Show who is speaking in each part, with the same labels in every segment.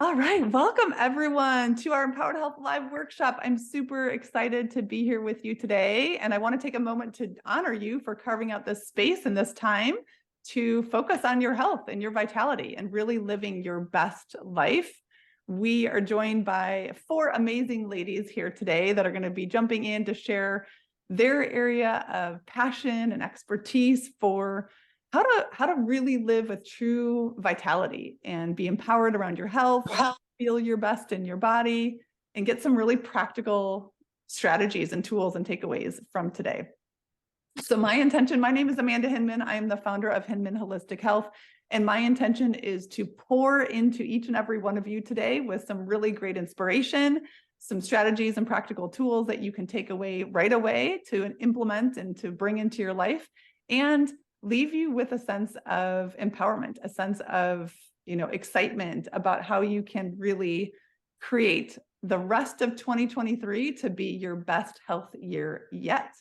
Speaker 1: All right, welcome everyone to our Empowered Health Live workshop. I'm super excited to be here with you today, and I want to take a moment to honor you for carving out this space and this time to focus on your health and your vitality and really living your best life. We are joined by four amazing ladies here today that are going to be jumping in to share their area of passion and expertise for how to really live with true vitality and be empowered around your health, feel your best in your body, and get some really practical strategies and tools and takeaways from today. So my name is Amanda Hinman. I am the founder of Hinman Holistic Health. And my intention is to pour into each and every one of you today with some really great inspiration, some strategies and practical tools that you can take away right away to implement and to bring into your life, and leave you with a sense of empowerment, a sense of, excitement about how you can really create the rest of 2023 to be your best health year yet.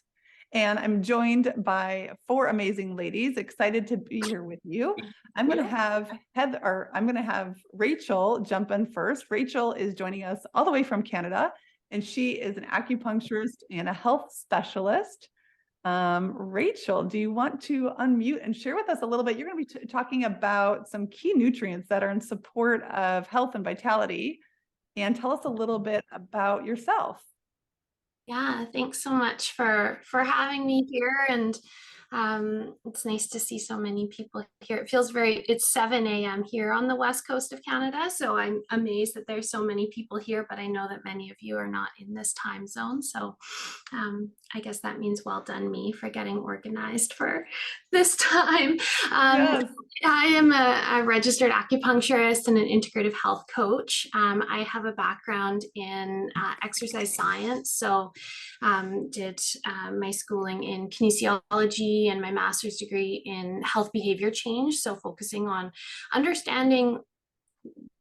Speaker 1: And I'm joined by four amazing ladies, excited to be here with you. I'm going to have Rachel jump in first. Rachel is joining us all the way from Canada, and she is an acupuncturist and a health specialist. Rachel, do you want to unmute and share with us a little bit? You're going to be talking about some key nutrients that are in support of health and vitality, and tell us a little bit about yourself.
Speaker 2: Yeah, thanks so much for having me here, and it's nice to see so many people here. It's 7 a.m. here on the west coast of Canada, so I'm amazed that there's so many people here, but I know that many of you are not in this time zone, so I guess that means well done me for getting organized for this time.
Speaker 1: Yes.
Speaker 2: I am a registered acupuncturist and an integrative health coach. I have a background in exercise science, so did my schooling in kinesiology and my master's degree in health behavior change. So focusing on understanding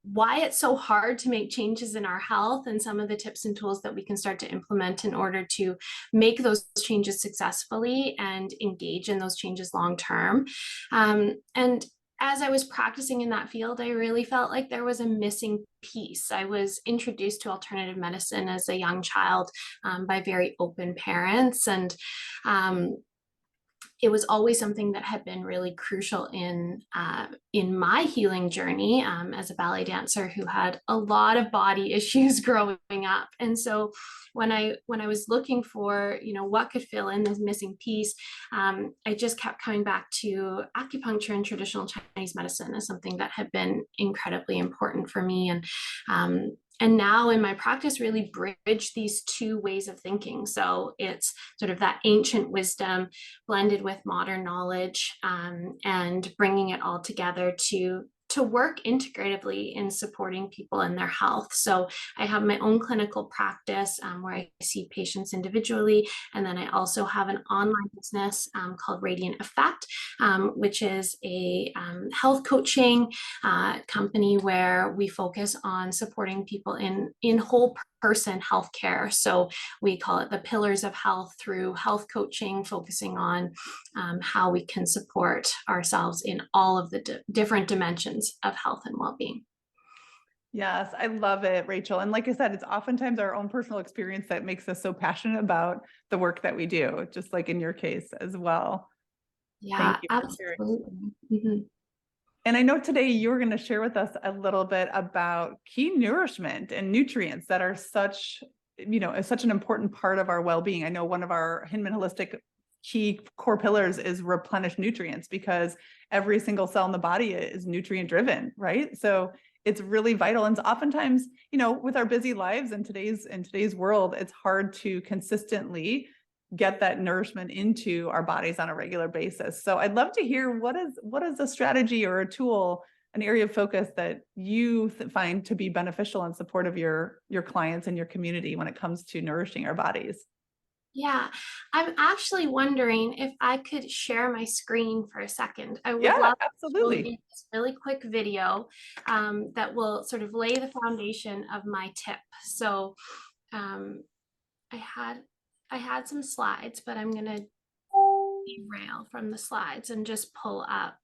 Speaker 2: why it's so hard to make changes in our health and some of the tips and tools that we can start to implement in order to make those changes successfully and engage in those changes long term. And as I was practicing in that field, I really felt like there was a missing piece. I was introduced to alternative medicine as a young child by very open parents, and it was always something that had been really crucial in my healing journey as a ballet dancer who had a lot of body issues growing up. And so when I was looking for what could fill in this missing piece, I just kept coming back to acupuncture and traditional Chinese medicine as something that had been incredibly important for me. And now in my practice, really bridge these two ways of thinking. So it's sort of that ancient wisdom blended with modern knowledge, and bringing it all together to work integratively in supporting people in their health. So I have my own clinical practice where I see patients individually, and then I also have an online business called Radiant Effect, which is a health coaching company where we focus on supporting people in whole person healthcare. So we call it the pillars of health through health coaching, focusing on how we can support ourselves in all of the different dimensions of health and well-being.
Speaker 1: Yes, I love it, Rachel. And like I said, it's oftentimes our own personal experience that makes us so passionate about the work that we do, just like in your case as well. Thank
Speaker 2: Yeah,
Speaker 1: you for sharing.
Speaker 2: absolutely. Mm-hmm.
Speaker 1: And I know today you're going to share with us a little bit about key nourishment and nutrients that are such an important part of our well-being. I know one of our Hinman Holistic key core pillars is replenish nutrients, because every single cell in the body is nutrient driven, right? So it's really vital. And oftentimes, with our busy lives in today's world, it's hard to consistently get that nourishment into our bodies on a regular basis. So I'd love to hear what is a strategy or a tool, an area of focus that you find to be beneficial in support of your clients and your community when it comes to nourishing our bodies.
Speaker 2: Yeah, I'm actually wondering if I could share my screen for a second. I would
Speaker 1: Yeah,
Speaker 2: love to show
Speaker 1: absolutely.
Speaker 2: you this really quick video that will sort of lay the foundation of my tip. So um, I had some slides, but I'm gonna derail from the slides and just pull up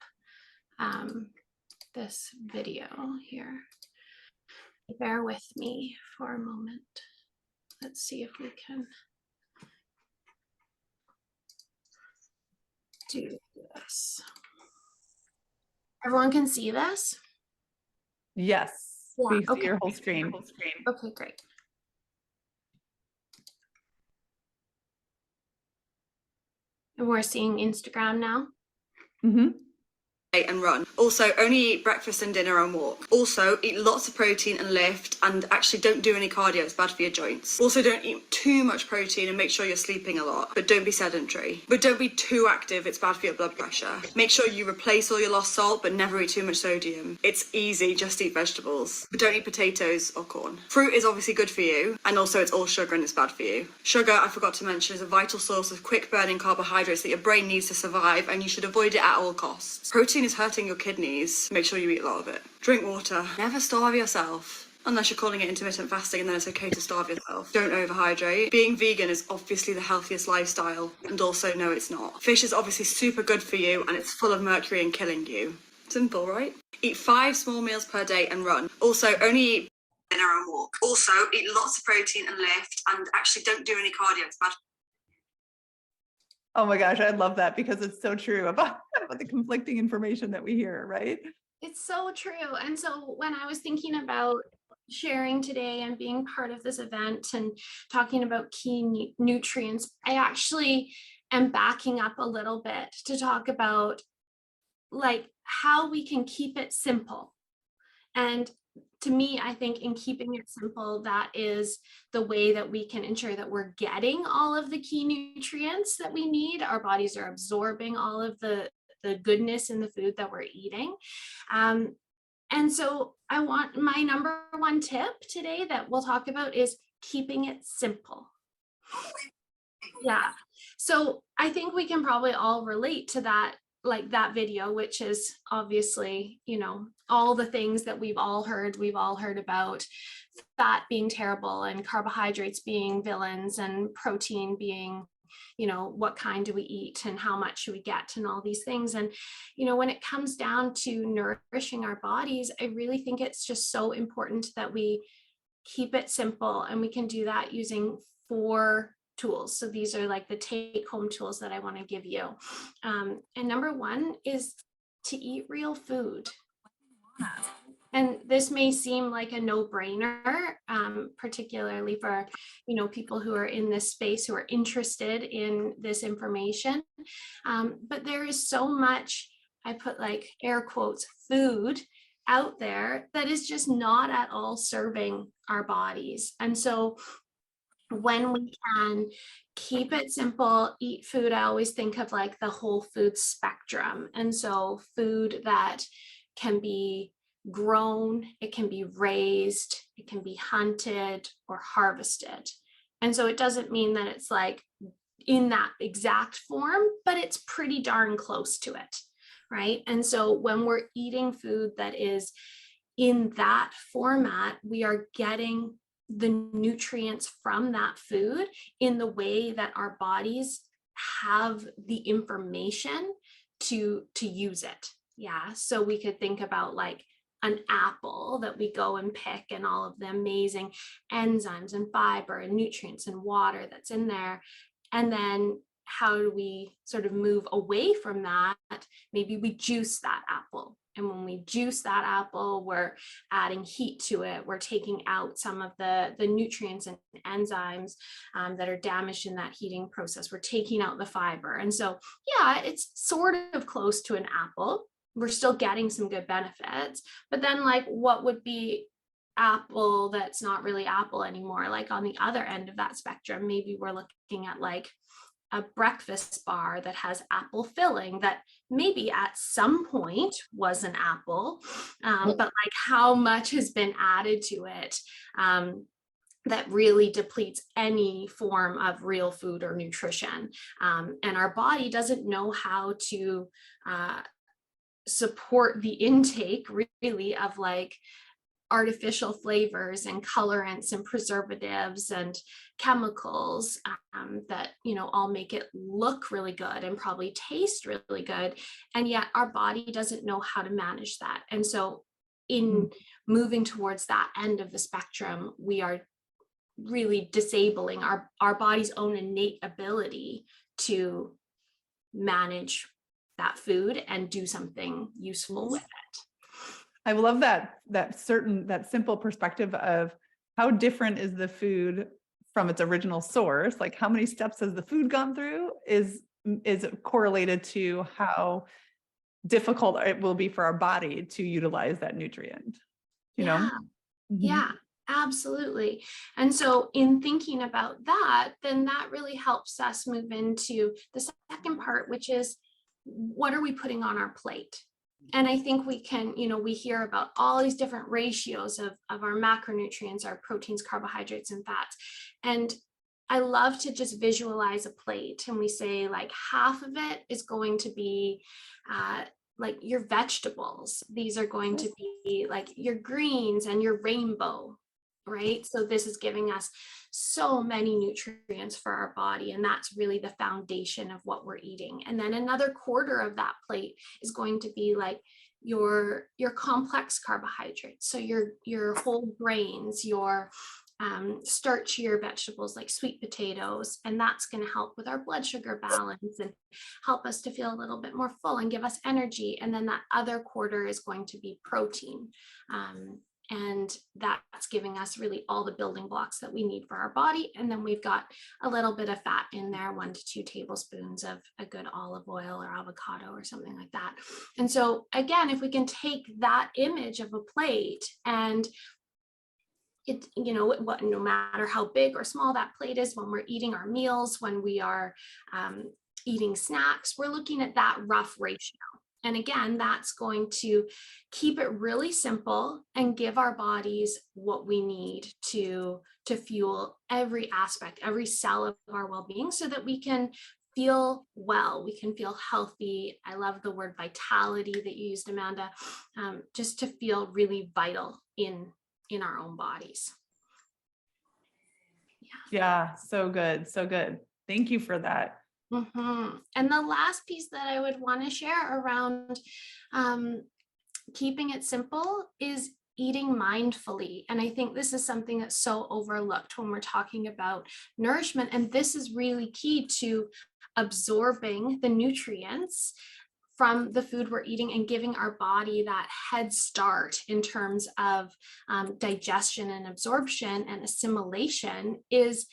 Speaker 2: this video here. Bear with me for a moment. Let's see if we can do this. Everyone can see this?
Speaker 1: Yes,
Speaker 2: Yeah,
Speaker 1: we see
Speaker 2: okay.
Speaker 1: your whole screen.
Speaker 2: Okay, great. And we're seeing Instagram now.
Speaker 1: Mhm.
Speaker 3: And run. Also, only eat breakfast and dinner and walk. Also, eat lots of protein and lift, and actually don't do any cardio, it's bad for your joints. Also, don't eat too much protein and make sure you're sleeping a lot, but don't be sedentary. But don't be too active, it's bad for your blood pressure. Make sure you replace all your lost salt, but never eat too much sodium. It's easy, just eat vegetables. But don't eat potatoes or corn. Fruit is obviously good for you, and also it's all sugar and it's bad for you. Sugar, I forgot to mention, is a vital source of quick burning carbohydrates that your brain needs to survive, and you should avoid it at all costs. Protein is hurting your kidneys. Make sure you eat a lot of it. Drink water. Never starve yourself. Unless you're calling it intermittent fasting, and then it's okay to starve yourself. Don't overhydrate. Being vegan is obviously the healthiest lifestyle, and also no, it's not. Fish is obviously super good for you, and it's full of mercury and killing you. Simple, right? Eat 5 small meals per day and run. Also, only eat dinner and walk. Also, eat lots of protein and lift, and actually don't do any cardio. It's bad.
Speaker 1: Oh my gosh, I love that because it's so true about the conflicting information that we hear, right?
Speaker 2: It's so true. And so when I was thinking about sharing today and being part of this event and talking about key nutrients, I actually am backing up a little bit to talk about like how we can keep it simple. And to me, I think in keeping it simple, that is the way that we can ensure that we're getting all of the key nutrients that we need. Our bodies are absorbing all of the goodness in the food that we're eating. And so I want my number one tip today that we'll talk about is keeping it simple. Yeah. So I think we can probably all relate to that, like that video, which is obviously, you know, all the things that we've all heard about fat being terrible and carbohydrates being villains and protein being, you know, what kind do we eat and how much should we get and all these things. And, you know, when it comes down to nourishing our bodies, I really think it's just so important that we keep it simple, and we can do that using 4 tools. So these are like the take-home tools that I want to give you. And number 1 is to eat real food. And this may seem like a no-brainer, particularly for, you know, people who are in this space who are interested in this information. But there is so much, I put like air quotes, food out there that is just not at all serving our bodies. And so when we can keep it simple, eat food, I always think of like the whole food spectrum. And so food that can be grown, it can be raised, it can be hunted or harvested. And so it doesn't mean that it's like in that exact form, but it's pretty darn close to it, right? And so when we're eating food that is in that format, we are getting the nutrients from that food in the way that our bodies have the information to use it. Yeah, so we could think about like an apple that we go and pick and all of the amazing enzymes and fiber and nutrients and water that's in there. And then how do we sort of move away from that? Maybe we juice that apple. And when we juice that apple, we're adding heat to it. We're taking out some of the nutrients and enzymes that are damaged in that heating process. We're taking out the fiber. And so, yeah, it's sort of close to an apple. We're still getting some good benefits. But then like what would be apple that's not really apple anymore? Like on the other end of that spectrum, maybe we're looking at like a breakfast bar that has apple filling that maybe at some point was an apple, but like how much has been added to it that really depletes any form of real food or nutrition. And our body doesn't know how to support the intake really of like artificial flavors and colorants and preservatives and chemicals that, you know, all make it look really good and probably taste really good. And yet our body doesn't know how to manage that. And so in moving towards that end of the spectrum, we are really disabling our body's own innate ability to manage that food and do something useful with it.
Speaker 1: I love that simple perspective of how different is the food from its original source. Like how many steps has the food gone through is correlated to how difficult it will be for our body to utilize that nutrient, you know?
Speaker 2: Yeah, absolutely. And so in thinking about that, then that really helps us move into the second part, which is what are we putting on our plate? And I think we can, we hear about all these different ratios of our macronutrients, our proteins, carbohydrates, and fats. And I love to just visualize a plate, and we say like half of it is going to be like your vegetables. These are going to be like your greens and your rainbow, right? So this is giving us so many nutrients for our body, and that's really the foundation of what we're eating. And then another quarter of that plate is going to be like your complex carbohydrates, so your whole grains, your starchier vegetables like sweet potatoes, and that's going to help with our blood sugar balance and help us to feel a little bit more full and give us energy. And then that other quarter is going to be protein. And that's giving us really all the building blocks that we need for our body. And then we've got a little bit of fat in there, 1 to 2 tablespoons of a good olive oil or avocado or something like that. And so again, if we can take that image of a plate and it, no matter how big or small that plate is, when we're eating our meals, when we are eating snacks, we're looking at that rough ratio. And again, that's going to keep it really simple and give our bodies what we need to fuel every aspect, every cell of our well-being, so that we can feel well, we can feel healthy. I love the word vitality that you used, Amanda, just to feel really vital in our own bodies.
Speaker 1: Yeah, so good. So good. Thank you for that.
Speaker 2: And the last piece that I would want to share around keeping it simple is eating mindfully. And I think this is something that's so overlooked when we're talking about nourishment. And this is really key to absorbing the nutrients from the food we're eating and giving our body that head start in terms of digestion and absorption and assimilation is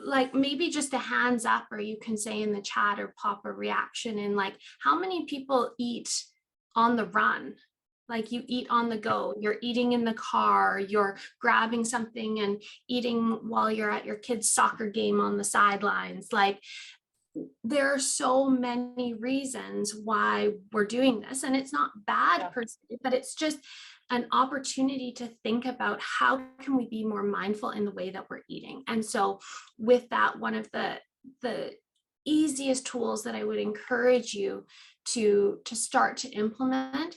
Speaker 2: like maybe just a hands up, or you can say in the chat or pop a reaction in like, how many people eat on the run? Like you eat on the go, you're eating in the car, you're grabbing something and eating while you're at your kid's soccer game on the sidelines. Like there are so many reasons why we're doing this, and it's not bad per se, but it's just an opportunity to think about how can we be more mindful in the way that we're eating. And so with that, one of the easiest tools that I would encourage you to start to implement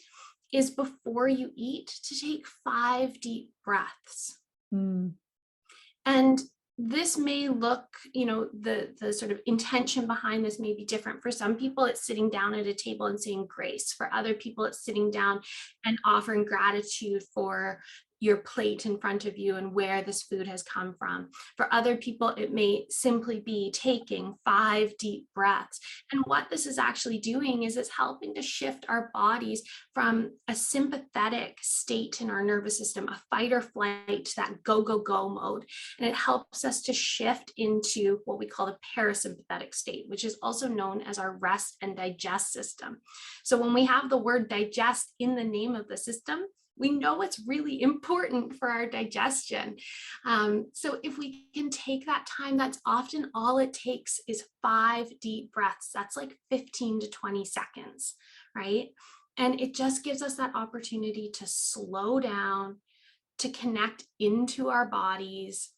Speaker 2: is before you eat to take 5 deep breaths. And this may look, the sort of intention behind this may be different. For some people, it's sitting down at a table and saying grace. For other people, it's sitting down and offering gratitude for your plate in front of you and where this food has come from. For other people, it may simply be taking 5 deep breaths. And what this is actually doing is it's helping to shift our bodies from a sympathetic state in our nervous system, a fight or flight, that go, go, go mode. And it helps us to shift into what we call the parasympathetic state, which is also known as our rest and digest system. So when we have the word digest in the name of the system, we know it's really important for our digestion. So if we can take that time, that's often all it takes is 5 deep breaths. That's like 15 to 20 seconds, right? And it just gives us that opportunity to slow down, to connect into our bodies.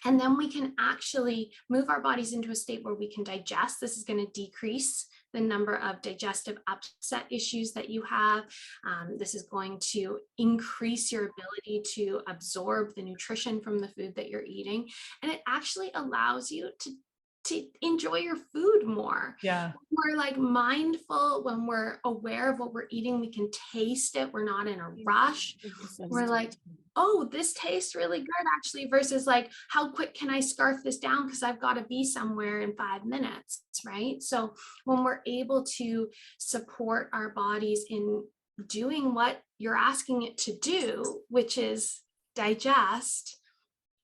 Speaker 2: And then we can actually move our bodies into a state where we can digest. This is going to decrease the number of digestive upset issues that you have. This is going to increase your ability to absorb the nutrition from the food that you're eating. And it actually allows you to enjoy your food more.
Speaker 1: Yeah.
Speaker 2: We're like mindful, when we're aware of what we're eating, we can taste it. We're not in a rush. We're like, oh, this tastes really good actually, versus like, how quick can I scarf this down because I've got to be somewhere in 5 minutes, right? So when we're able to support our bodies in doing what you're asking it to do, which is digest,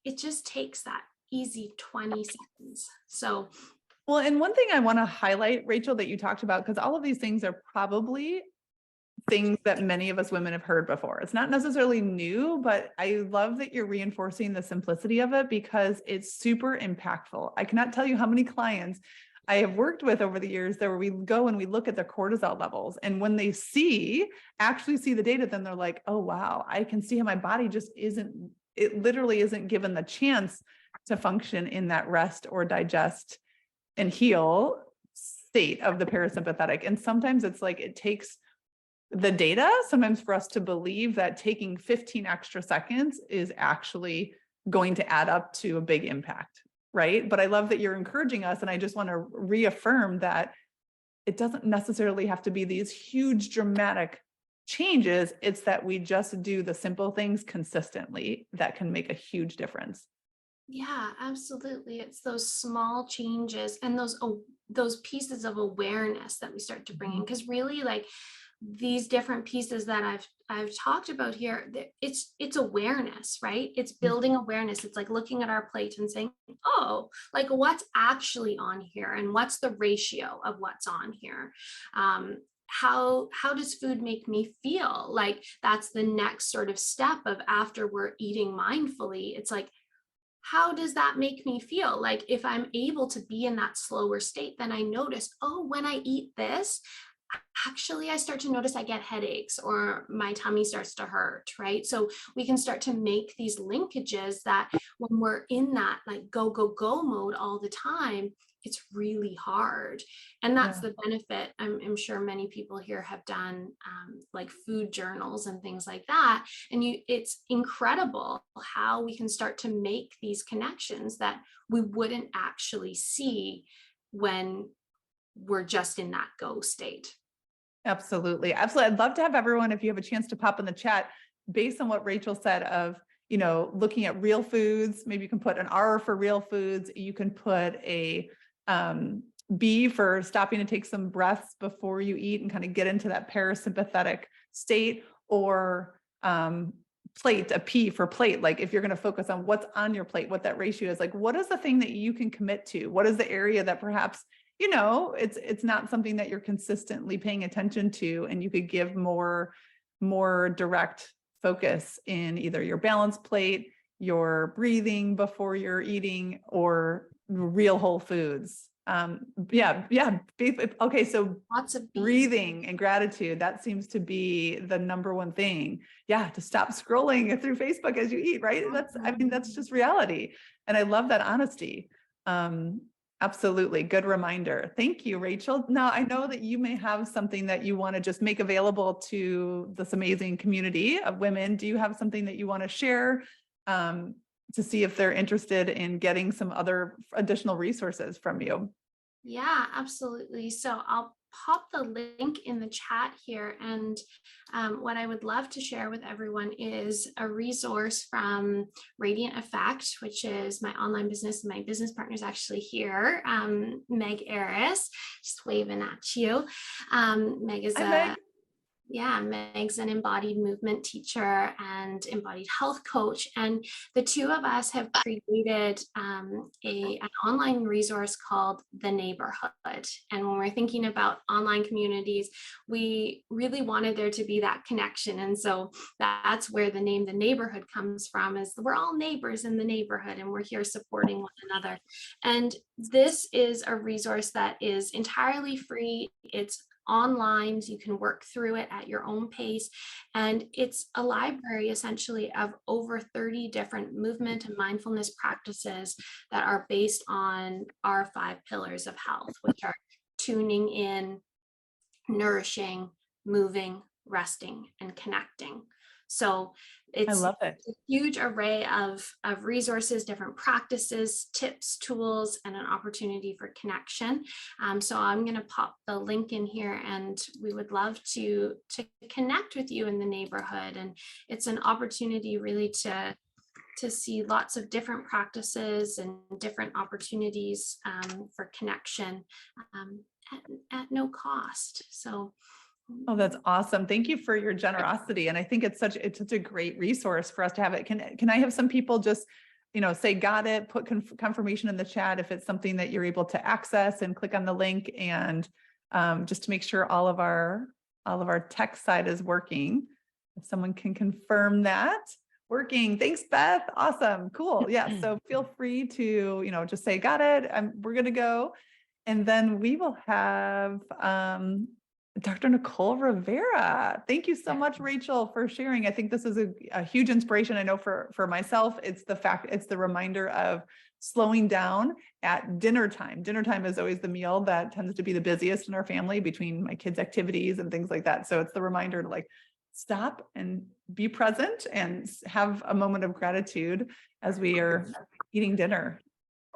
Speaker 2: it just takes that easy 20 seconds. So
Speaker 1: Well, and one thing I want to highlight, Rachel, that you talked about, because all of these things are probably things that many of us women have heard before. It's not necessarily new, but I love that you're reinforcing the simplicity of it because it's super impactful. I cannot tell you how many clients I have worked with over the years there where we go and we look at their cortisol levels. And when they actually see the data, then they're like, oh, wow, I can see how my body just it literally isn't given the chance to function in that rest or digest and heal state of the parasympathetic. And sometimes it's like, it takes the data sometimes for us to believe that taking 15 extra seconds is actually going to add up to a big impact, right? But I love that you're encouraging us. And I just want to reaffirm that it doesn't necessarily have to be these huge dramatic changes. It's that we just do the simple things consistently that can make a huge difference.
Speaker 2: yeah, absolutely. It's those small changes and those pieces of awareness that we start to bring in, because really, like, these different pieces that I've talked about here, it's awareness, right? It's building awareness. It's like looking at our plate and saying, oh, like, what's actually on here and what's the ratio of what's on here. How does food make me feel? Like, that's the next sort of step of, after we're eating mindfully, it's like, how does that make me feel? Like, if I'm able to be in that slower state, then I notice, oh, when I eat this, actually I start to notice I get headaches or my tummy starts to hurt, right? So we can start to make these linkages that when we're in that like go, go, go mode all the time, it's really hard. And that's
Speaker 1: Yeah.
Speaker 2: the benefit. I'm sure many people here have done like food journals and things like that. And it's incredible how we can start to make these connections that we wouldn't actually see when we're just in that go state.
Speaker 1: Absolutely. Absolutely. I'd love to have everyone, if you have a chance to pop in the chat, based on what Rachel said of, looking at real foods, maybe you can put an R for real foods. You can put a B for stopping to take some breaths before you eat and kind of get into that parasympathetic state, or plate, a P for plate. Like, if you're going to focus on what's on your plate, what that ratio is, like, what is the thing that you can commit to? What is the area that perhaps it's not something that you're consistently paying attention to, and you could give more direct focus in either your balance plate, your breathing before you're eating, or real whole foods. Yeah. Okay. So
Speaker 2: Lots of bees.
Speaker 1: breathing and gratitude, that seems to be the number one thing. Yeah. To stop scrolling through Facebook as you eat, right? That's just reality. And I love that honesty. Absolutely. Good reminder. Thank you, Rachel. Now, I know that you may have something that you want to just make available to this amazing community of women. Do you have something that you want to share to see if they're interested in getting some other additional resources from you?
Speaker 2: Yeah, absolutely. So I'll pop the link in the chat here. And what I would love to share with everyone is a resource from Radiant Effect, which is my online business. My business partner is actually here, Meg Aris, just waving at you. Meg is Meg's an embodied movement teacher and embodied health coach. And the two of us have created an online resource called The Neighborhood. And when we're thinking about online communities, we really wanted there to be that connection. And so that's where the name The Neighborhood comes from, is we're all neighbors in the neighborhood and we're here supporting one another. And this is a resource that is entirely free. It's online, so you can work through it at your own pace. And it's a library essentially of over 30 different movement and mindfulness practices that are based on our 5 pillars of health, which are tuning in, nourishing, moving, resting, and connecting. So
Speaker 1: I
Speaker 2: It's
Speaker 1: love it.
Speaker 2: a huge array of resources, different practices, tips, tools, and an opportunity for connection. So I'm going to pop the link in here, and we would love to connect with you in the neighborhood. And it's an opportunity really to see lots of different practices and different opportunities for connection um, at no cost. So
Speaker 1: Oh, that's awesome. Thank you for your generosity. And I think it's such a great resource for us to have it. Can I have some people just, say, got it, put confirmation in the chat if it's something that you're able to access, and click on the link, and just to make sure all of our tech side is working. If someone can confirm that. Working. Thanks, Beth. Awesome. Cool. Yeah. So feel free to, just say, got it. We're going to go. And then we will have Dr. Nicole Rivera. Thank you so much, Rachel, for sharing. I think this is a huge inspiration. I know for myself, it's the reminder of slowing down at dinner time. Dinner time is always the meal that tends to be the busiest in our family between my kids' activities and things like that. So it's the reminder to stop and be present and have a moment of gratitude as we are eating dinner.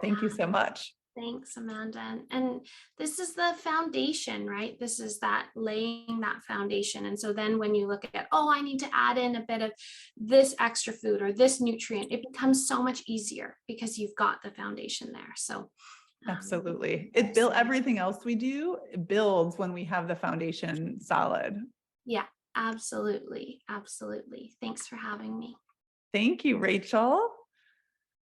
Speaker 1: Thank you so much.
Speaker 2: thanks, Amanda. And this is the foundation, right? This is that laying that foundation. And so then when you look at, I need to add in a bit of this extra food or this nutrient, it becomes so much easier because you've got the foundation there. So
Speaker 1: absolutely. It builds everything else we do. It builds when we have the foundation solid.
Speaker 2: Yeah, absolutely. Absolutely. Thanks for having me.
Speaker 1: Thank you, Rachel.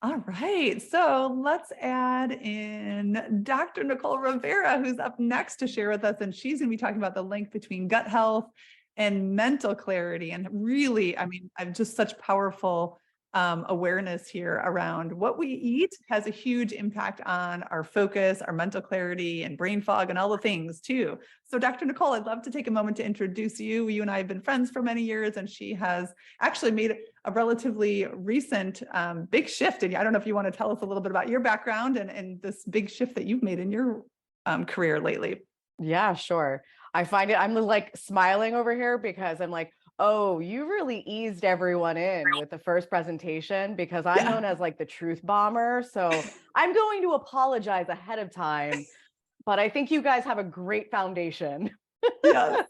Speaker 1: All right, so let's add in Dr. Nicole Rivera, who's up next to share with us, and she's going to be talking about the link between gut health and mental clarity. And really, I've just such powerful awareness here around what we eat has a huge impact on our focus, our mental clarity, and brain fog, and all the things too. So Dr. Nicole, I'd love to take a moment to introduce you. You and I have been friends for many years, and she has actually made a relatively recent big shift. And I don't know if you want to tell us a little bit about your background and this big shift that you've made in your career lately.
Speaker 4: Yeah, sure. I find it, I'm smiling over here because I'm oh, you really eased everyone in with the first presentation, because I'm known as the truth bomber. So I'm going to apologize ahead of time, but I think you guys have a great foundation.
Speaker 1: Yeah.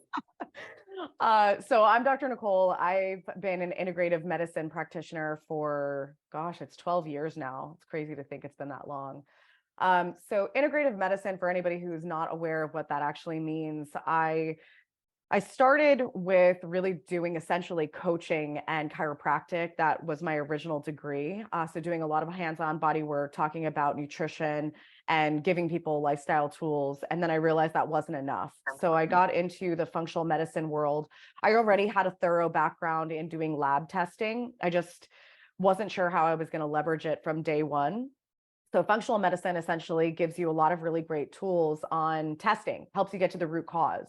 Speaker 4: So I'm Dr. Nicole. I've been an integrative medicine practitioner for, it's 12 years now. It's crazy to think it's been that long. So integrative medicine, for anybody who's not aware of what that actually means, I started with really doing essentially coaching and chiropractic. That was my original degree. So doing a lot of hands-on body work, talking about nutrition and giving people lifestyle tools. And then I realized that wasn't enough. So I got into the functional medicine world. I already had a thorough background in doing lab testing. I just wasn't sure how I was going to leverage it from day one. So functional medicine essentially gives you a lot of really great tools on testing, helps you get to the root cause.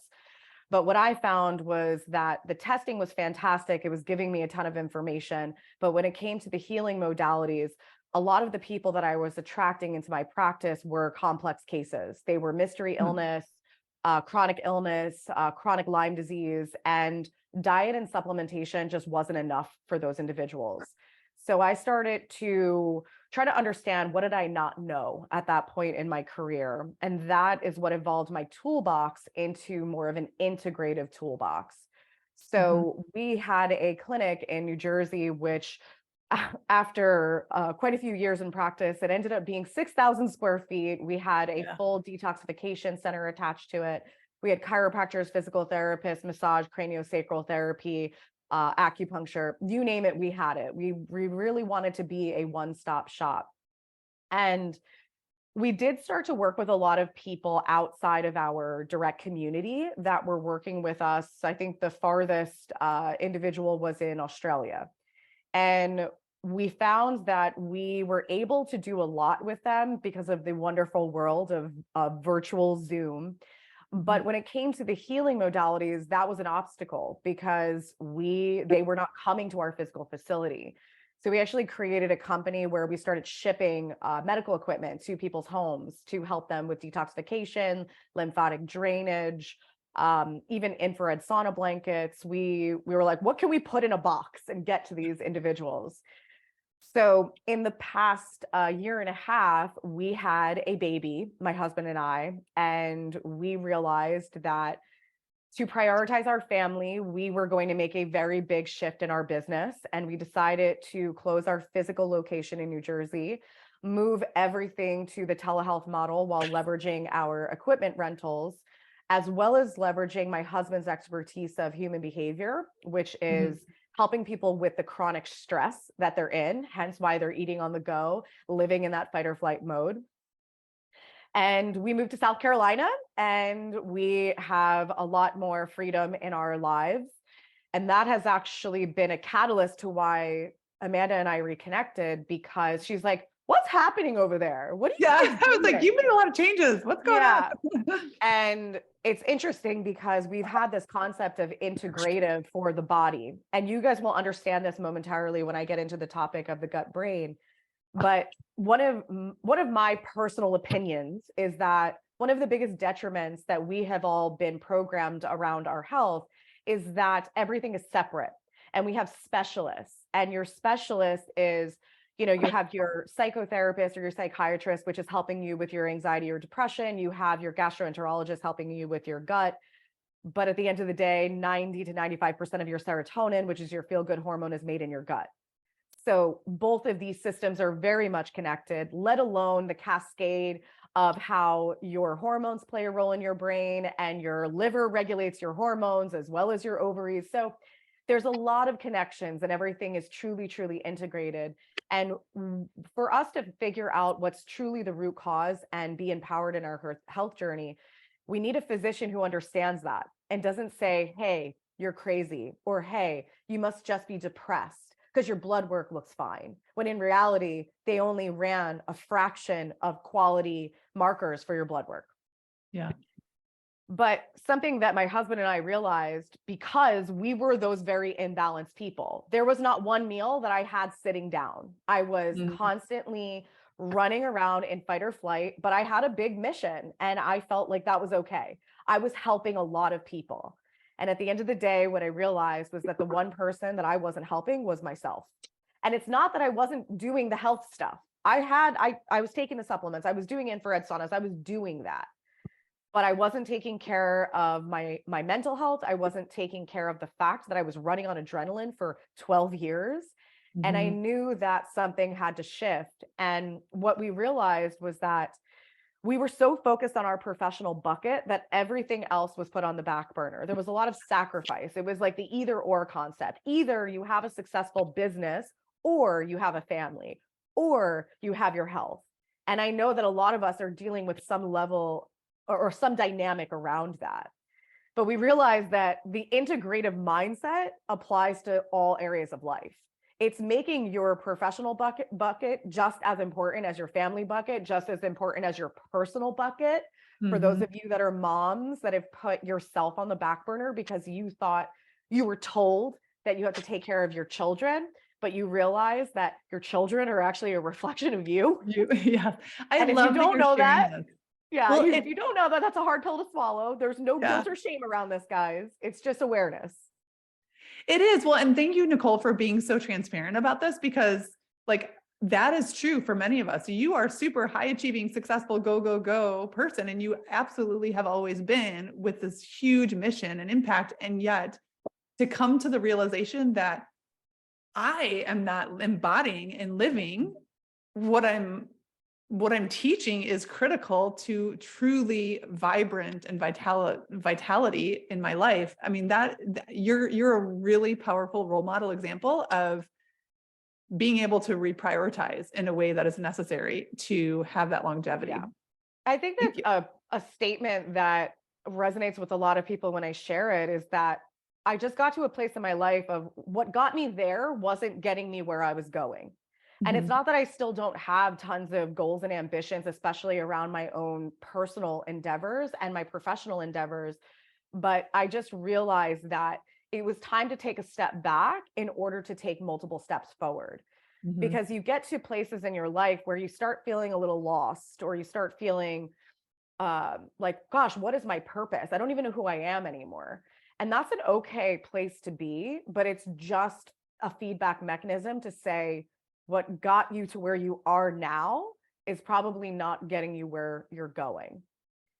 Speaker 4: But what I found was that the testing was fantastic. It was giving me a ton of information. But when it came to the healing modalities, a lot of the people that I was attracting into my practice were complex cases. They were mystery illness, chronic illness, chronic Lyme disease, and diet and supplementation just wasn't enough for those individuals. So I started to try to understand, what did I not know at that point in my career? And that is what evolved my toolbox into more of an integrative toolbox. So we had a clinic in New Jersey, which after quite a few years in practice, it ended up being 6,000 square feet. We had a full detoxification center attached to it. We had chiropractors, physical therapists, massage, craniosacral therapy, acupuncture, you name it, we had it. We really wanted to be a one-stop shop. And we did start to work with a lot of people outside of our direct community that were working with us. I think the farthest individual was in Australia. And we found that we were able to do a lot with them because of the wonderful world of virtual Zoom. But when it came to the healing modalities, that was an obstacle because they were not coming to our physical facility. So we actually created a company where we started shipping medical equipment to people's homes to help them with detoxification, lymphatic drainage, even infrared sauna blankets. We were like, what can we put in a box and get to these individuals? So in the past year and a half, we had a baby, my husband and we realized that to prioritize our family, we were going to make a very big shift in our business. And we decided to close our physical location in New Jersey, move everything to the telehealth model while leveraging our equipment rentals, as well as leveraging my husband's expertise of human behavior, which is helping people with the chronic stress that they're in, hence why they're eating on the go, living in that fight or flight mode. And we moved to South Carolina, and we have a lot more freedom in our lives. And that has actually been a catalyst to why Amanda and I reconnected, because she's like, what's happening over there? What are you
Speaker 1: Yeah,
Speaker 4: guys
Speaker 1: I was like,
Speaker 4: doing?"
Speaker 1: you made a lot of changes. What's going on?
Speaker 4: And it's interesting because we've had this concept of integrative for the body. And you guys will understand this momentarily when I get into the topic of the gut brain. But one of my personal opinions is that one of the biggest detriments that we have all been programmed around our health is that everything is separate, and we have specialists, and your specialist is, you have your psychotherapist or your psychiatrist, which is helping you with your anxiety or depression. You have your gastroenterologist helping you with your gut. But at the end of the day, 90 to 95% of your serotonin, which is your feel-good hormone, is made in your gut. So both of these systems are very much connected, let alone the cascade of how your hormones play a role in your brain, and your liver regulates your hormones as well as your ovaries. So there's a lot of connections, and everything is truly, truly integrated. And for us to figure out what's truly the root cause and be empowered in our health journey, we need a physician who understands that and doesn't say, hey, you're crazy, or hey, you must just be depressed because your blood work looks fine, when in reality, they only ran a fraction of quality markers for your blood work.
Speaker 1: Yeah.
Speaker 4: But something that my husband and I realized, because we were those very imbalanced people, there was not one meal that I had sitting down. I was constantly running around in fight or flight, but I had a big mission, and I felt like that was okay. I was helping a lot of people. And at the end of the day, what I realized was that the one person that I wasn't helping was myself. And it's not that I wasn't doing the health stuff. I was taking the supplements. I was doing infrared saunas. I was doing that. But I wasn't taking care of my mental health. I wasn't taking care of the fact that I was running on adrenaline for 12 years. And I knew that something had to shift. And what we realized was that we were so focused on our professional bucket that everything else was put on the back burner. There was a lot of sacrifice. It was like the either or concept. Either you have a successful business, or you have a family, or you have your health. And I know that a lot of us are dealing with some level or some dynamic around that. But we realize that the integrative mindset applies to all areas of life. It's making your professional bucket just as important as your family bucket, just as important as your personal bucket. For those of you that are moms that have put yourself on the back burner because you thought, you were told that you have to take care of your children, but you realize that your children are actually a reflection of you.
Speaker 1: Yeah.
Speaker 4: And if
Speaker 1: love
Speaker 4: you
Speaker 1: that
Speaker 4: don't
Speaker 1: you're
Speaker 4: know
Speaker 1: sharing
Speaker 4: that,
Speaker 1: this.
Speaker 4: yeah,
Speaker 1: Well,
Speaker 4: if you don't know that, that's a hard pill to swallow. There's no
Speaker 1: Yeah.
Speaker 4: guilt or shame around this, guys. It's just awareness.
Speaker 1: It is. Well, and thank you, Nicole, for being so transparent about this, because like that is true for many of us. You are super high achieving, successful, go, go, go person. And you absolutely have always been with this huge mission and impact. And yet to come to the realization that I am not embodying and living what I'm teaching is critical to truly vibrant and vitality in my life. I mean, that you're a really powerful role model example of being able to reprioritize in a way that is necessary to have that longevity.
Speaker 4: Yeah. I think that a statement that resonates with a lot of people when I share it is that I just got to a place in my life of what got me there wasn't getting me where I was going. And it's not that I still don't have tons of goals and ambitions, especially around my own personal endeavors and my professional endeavors. But I just realized that it was time to take a step back in order to take multiple steps forward. Because you get to places in your life where you start feeling a little lost, or you start feeling like, gosh, what is my purpose? I don't even know who I am anymore. And that's an okay place to be, but it's just a feedback mechanism to say what got you to where you are now is probably not getting you where you're going.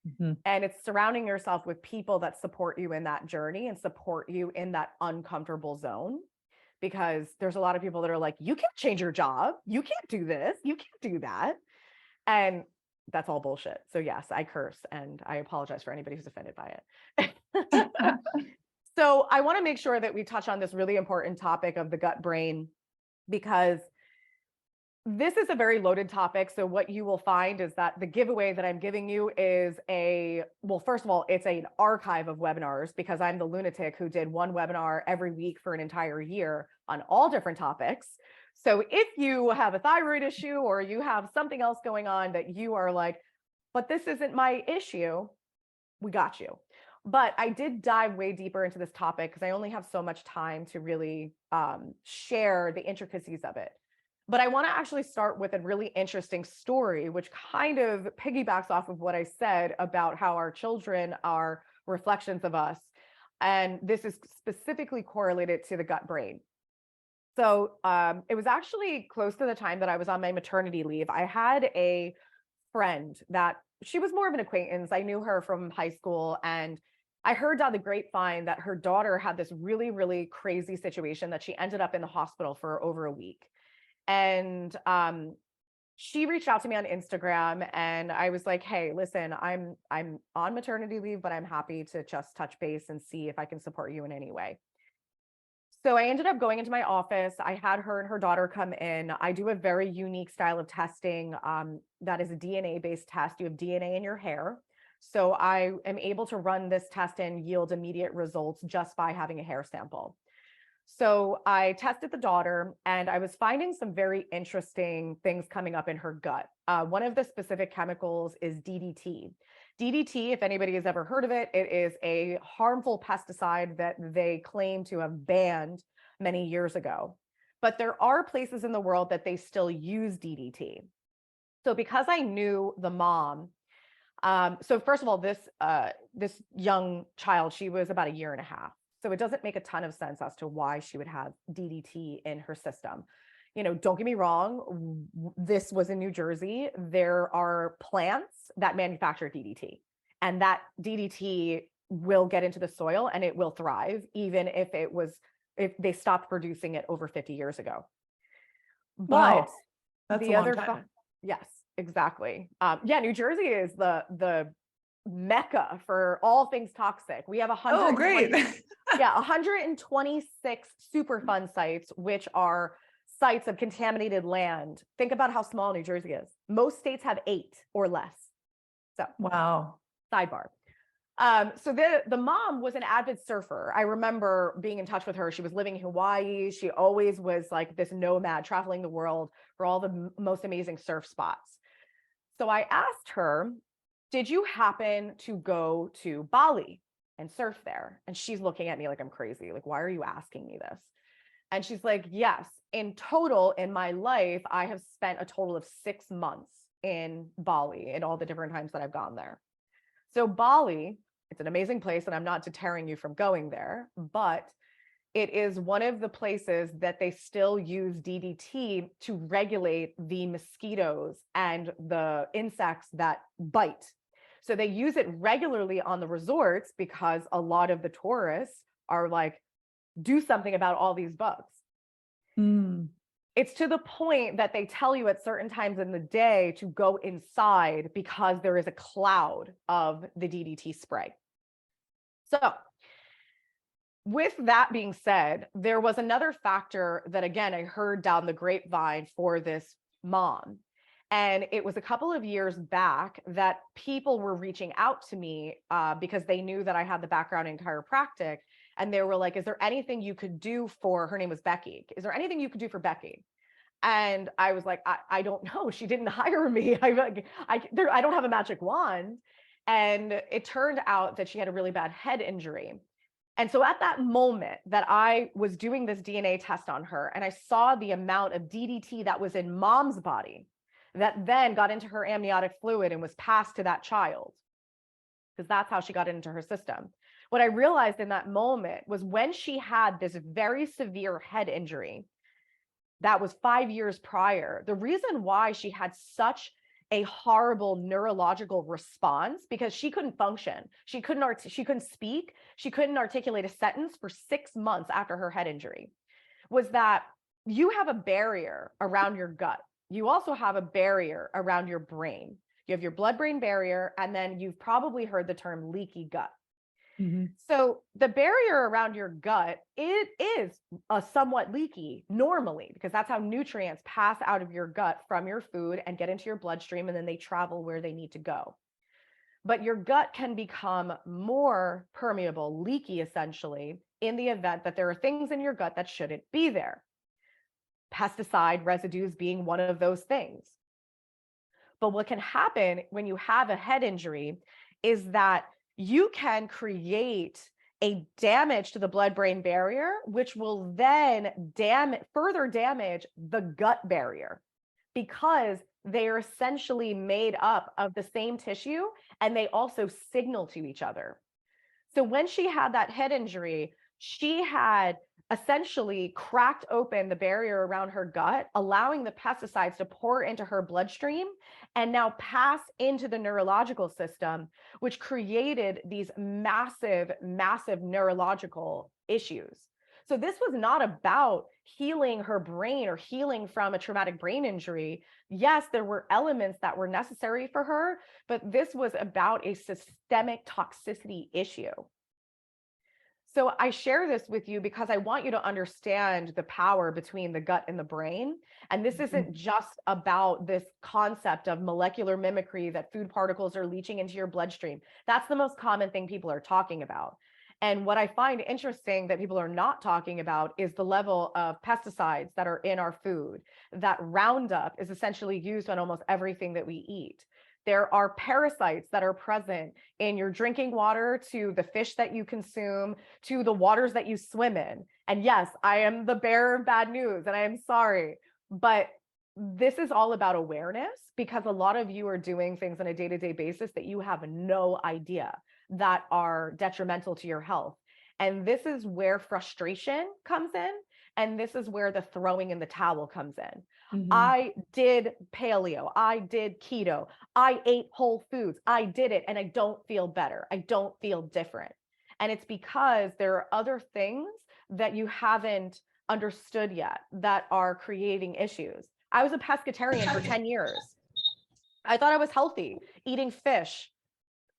Speaker 1: Mhm.
Speaker 4: And it's surrounding yourself with people that support you in that journey and support you in that uncomfortable zone. Because there's a lot of people that are like, you can't change your job. You can't do this. You can't do that. And that's all bullshit. So yes, I curse and I apologize for anybody who's offended by it. So I want to make sure that we touch on this really important topic of the gut brain, because this is a very loaded topic. So what you will find is that the giveaway that I'm giving you is well, first of all, it's an archive of webinars, because I'm the lunatic who did one webinar every week for an entire year on all different topics. So if you have a thyroid issue or you have something else going on that you are like, but this isn't my issue, we got you. But I did dive way deeper into this topic because I only have so much time to really share the intricacies of it. But I want to actually start with a really interesting story, which kind of piggybacks off of what I said about how our children are reflections of us. And this is specifically correlated to the gut brain. So it was actually close to the time that I was on my maternity leave. I had a friend that she was more of an acquaintance. I knew her from high school, and I heard down the grapevine that her daughter had this really, really crazy situation that she ended up in the hospital for over a week. And she reached out to me on Instagram, and I was like, hey, listen, I'm on maternity leave, but I'm happy to just touch base and see if I can support you in any way. So I ended up going into my office. I had her and her daughter come in. I do a very unique style of testing that is a DNA-based test. You have DNA in your hair. So I am able to run this test and yield immediate results just by having a hair sample. So I tested the daughter, and I was finding some very interesting things coming up in her gut. One of the specific chemicals is DDT. DDT, if anybody has ever heard of it, it is a harmful pesticide that they claim to have banned many years ago. But there are places in the world that they still use DDT. So because I knew the mom, so first of all, this young child, she was about 1.5 years. So it doesn't make a ton of sense as to why she would have DDT in her system. You know, don't get me wrong, this was in New Jersey. There are plants that manufacture DDT, and that DDT will get into the soil and it will thrive, even if they stopped producing it over 50 years ago.
Speaker 1: Wow,
Speaker 4: But
Speaker 1: that's
Speaker 4: the
Speaker 1: a long
Speaker 4: other,
Speaker 1: time.
Speaker 4: yes, exactly. Yeah, New Jersey is the mecca for all things toxic. We have
Speaker 1: Oh, great.
Speaker 4: 126 Superfund sites, which are sites of contaminated land. Think about how small New Jersey is. Most states have 8 or less. So
Speaker 1: Wow.
Speaker 4: sidebar. So the mom was an avid surfer. I remember being in touch with her. She was living in Hawaii. She always was like this nomad, traveling the world for all the most amazing surf spots. So I asked her, did you happen to go to Bali and surf there? And she's looking at me like I'm crazy. Like, why are you asking me this? And she's like, yes, in total in my life, I have spent a total of 6 months in Bali and all the different times that I've gone there. So Bali, it's an amazing place, and I'm not deterring you from going there, but it is one of the places that they still use DDT to regulate the mosquitoes and the insects that bite. So they use it regularly on the resorts because a lot of the tourists are like, do something about all these bugs.
Speaker 1: Mm.
Speaker 4: It's to the point that they tell you at certain times in the day to go inside because there is a cloud of the DDT spray. So with that being said, there was another factor that, again, I heard down the grapevine for this mom. And it was a couple of years back that people were reaching out to me because they knew that I had the background in chiropractic. And they were like, is there anything you could do for, her name was Becky. Is there anything you could do for Becky? And I was like, I don't know. She didn't hire me. I don't have a magic wand. And it turned out that she had a really bad head injury. And so at that moment that I was doing this DNA test on her, and I saw the amount of DDT that was in mom's body that then got into her amniotic fluid and was passed to that child. because that's how she got it into her system. What I realized in that moment was when she had this very severe head injury that was 5 years prior, the reason why she had such a horrible neurological response, because she couldn't function. She couldn't speak. She couldn't articulate a sentence for 6 months after her head injury, was that you have a barrier around your gut. You also have a barrier around your brain. You have your blood-brain barrier, and then you've probably heard the term leaky gut. So the barrier around your gut, it is somewhat leaky normally, because that's how nutrients pass out of your gut from your food and get into your bloodstream, and then they travel where they need to go. But your gut can become more permeable, leaky essentially, in the event that there are things in your gut that shouldn't be there. Pesticide residues being one of those things. But what can happen when you have a head injury is that you can create a damage to the blood-brain barrier, which will then further damage the gut barrier, because they are essentially made up of the same tissue and they also signal to each other. So when she had that head injury, she had essentially cracked open the barrier around her gut, allowing the pesticides to pour into her bloodstream and now pass into the neurological system, which created these massive, massive neurological issues. So this was not about healing her brain or healing from a traumatic brain injury. Yes, there were elements that were necessary for her, but this was about a systemic toxicity issue. So I share this with you because I want you to understand the power between the gut and the brain. And this isn't just about this concept of molecular mimicry that food particles are leaching into your bloodstream. That's the most common thing people are talking about. And what I find interesting that people are not talking about is the level of pesticides that are in our food. That Roundup is essentially used on almost everything that we eat. There are parasites that are present in your drinking water, to the fish that you consume, to the waters that you swim in. And yes, I am the bearer of bad news, and I am sorry, but this is all about awareness, because a lot of you are doing things on a day-to-day basis that you have no idea that are detrimental to your health. And this is where frustration comes in. And this is where the throwing in the towel comes in. I did paleo, I did keto, I ate whole foods, I did it, and I don't feel better. I don't feel different. And it's because there are other things that you haven't understood yet that are creating issues. I was a pescatarian for 10 years. I thought I was healthy, eating fish.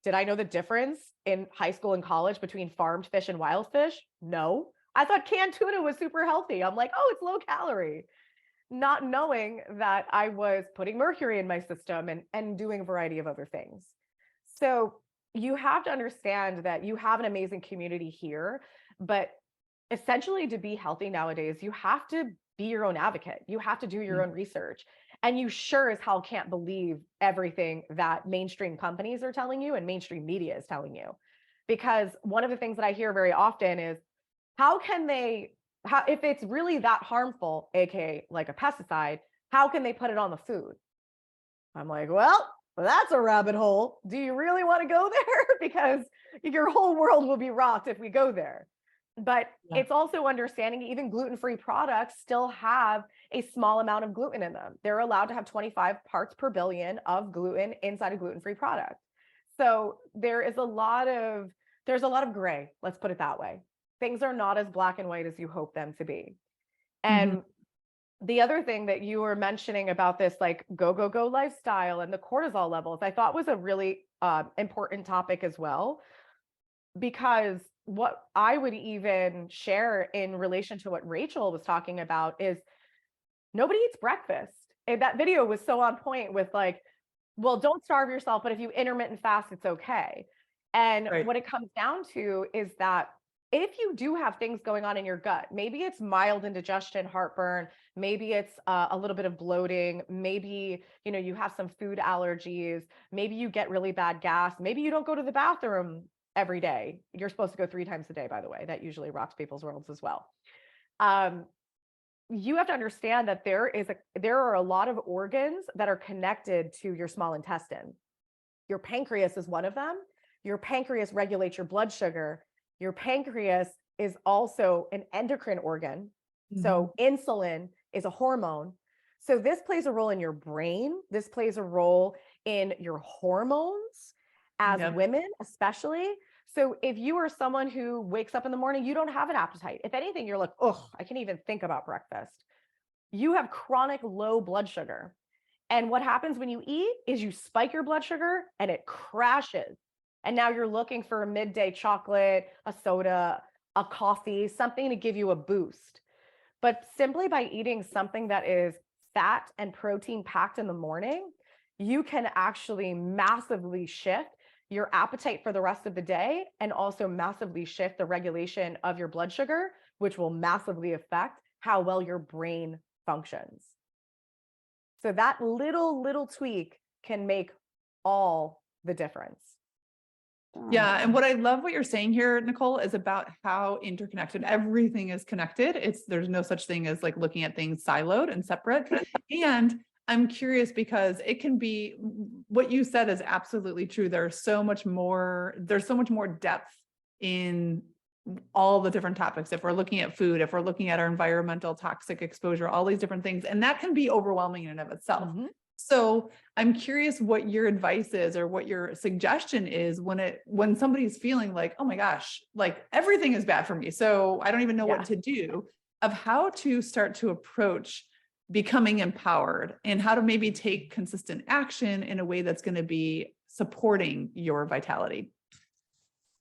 Speaker 4: Did I know the difference in high school and college between farmed fish and wild fish? No. I thought canned tuna was super healthy. I'm like, oh, it's low calorie. Not knowing that I was putting mercury in my system and doing a variety of other things. So you have to understand that you have an amazing community here, but essentially to be healthy nowadays, you have to be your own advocate. You have to do your own research. And you sure as hell can't believe everything that mainstream companies are telling you and mainstream media is telling you. Because one of the things that I hear very often is, if it's really that harmful, aka like a pesticide, how can they put it on the food? I'm like, well, that's a rabbit hole. Do you really want to go there? Because your whole world will be rocked if we go there. But it's also understanding even gluten-free products still have a small amount of gluten in them. They're allowed to have 25 parts per billion of gluten inside a gluten-free product. So there's a lot of gray, let's put it that way. Things are not as black and white as you hope them to be. And the other thing that you were mentioning about this, like go lifestyle and the cortisol levels, I thought was a really important topic as well, because what I would even share in relation to what Rachel was talking about is nobody eats breakfast. And that video was so on point with like, well, don't starve yourself, but if you intermittent fast, it's okay. And what it comes down to is that if you do have things going on in your gut, maybe it's mild indigestion, heartburn, maybe it's a little bit of bloating, maybe, you have some food allergies, maybe you get really bad gas, maybe you don't go to the bathroom every day. You're supposed to go 3 times a day, by the way. That usually rocks people's worlds as well. You have to understand that there are a lot of organs that are connected to your small intestine. Your pancreas is one of them. Your pancreas regulates your blood sugar. Your pancreas is also an endocrine organ. So insulin is a hormone. So this plays a role in your brain. This plays a role in your hormones as
Speaker 1: Yep.
Speaker 4: women, especially. So if you are someone who wakes up in the morning, you don't have an appetite. If anything, you're like, oh, I can't even think about breakfast. You have chronic low blood sugar. And what happens when you eat is you spike your blood sugar and it crashes. And now you're looking for a midday chocolate, a soda, a coffee, something to give you a boost. But simply by eating something that is fat and protein packed in the morning, you can actually massively shift your appetite for the rest of the day and also massively shift the regulation of your blood sugar, which will massively affect how well your brain functions. So that little tweak can make all the difference.
Speaker 1: Yeah. And what I love what you're saying here, Nicole, is about how interconnected everything is connected. There's no such thing as like looking at things siloed and separate. And I'm curious because it can be, what you said is absolutely true. There's so much more depth in all the different topics. If we're looking at food, if we're looking at our environmental toxic exposure, all these different things, and that can be overwhelming in and of itself. So I'm curious what your advice is or what your suggestion is when somebody's feeling like, oh my gosh, like everything is bad for me, so I don't even know what to do, of how to start to approach becoming empowered and how to maybe take consistent action in a way that's going to be supporting your vitality.